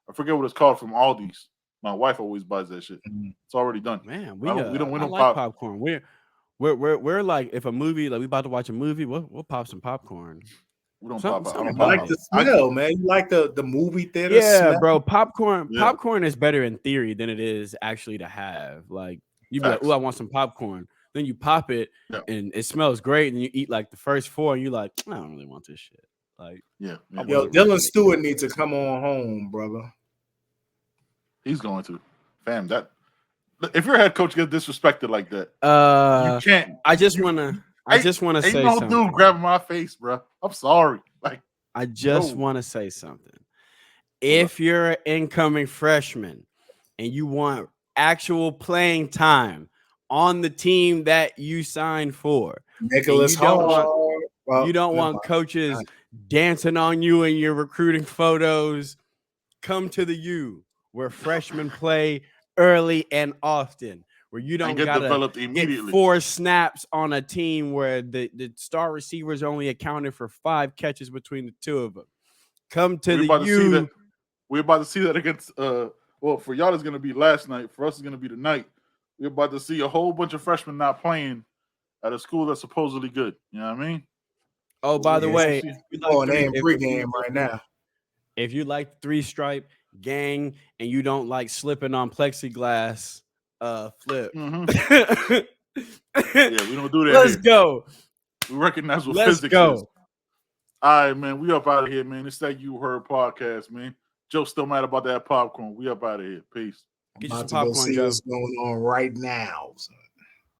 I forget what it's called from Aldi's. My wife always buys that shit. It's already done. Man, we don't like popcorn. We're like, if a movie, like we about to watch a movie, we'll pop some popcorn. We don't pop. I don't like the smell, man. You like the movie theater? Yeah, smell? Bro. Popcorn. Yeah. Popcorn is better in theory than it is actually to have. Like you be like, "Oh, I want some popcorn." Then you pop it, and it smells great, and you eat like the first 4, and you're like, "I don't really want this shit." Like, yo, Dylan Stewart needs to come on home, brother. He's going to, fam. That if your head coach gets disrespected like that, you can't. I just want to say something. Dude grabbing my face, bro. I'm sorry. Like, I just want to say something. If you're an incoming freshman and you want actual playing time on the team that you signed for, Nicholas, you don't want coaches dancing on you in your recruiting photos. Come to the U, where freshmen play early and often, where you don't get developed immediately. Get 4 snaps on a team where the star receivers only accounted for 5 catches between the 2 of them. Come to the U. We're about to see that against well, for y'all it's gonna be last night. For us it's gonna be tonight. We're about to see a whole bunch of freshmen not playing at a school that's supposedly good. You know what I mean? Oh, by the way, they in pregame right now. If you like 3-stripe gang and you don't like slipping on plexiglass, flip. Mm-hmm. Yeah, we don't do that. Let's go. We recognize what physics is. All right, man. We up out of here, man. It's that You Heard podcast, man. Joe's still mad about that popcorn. We up out of here. Peace. I'm about to go see what's going on right now. So.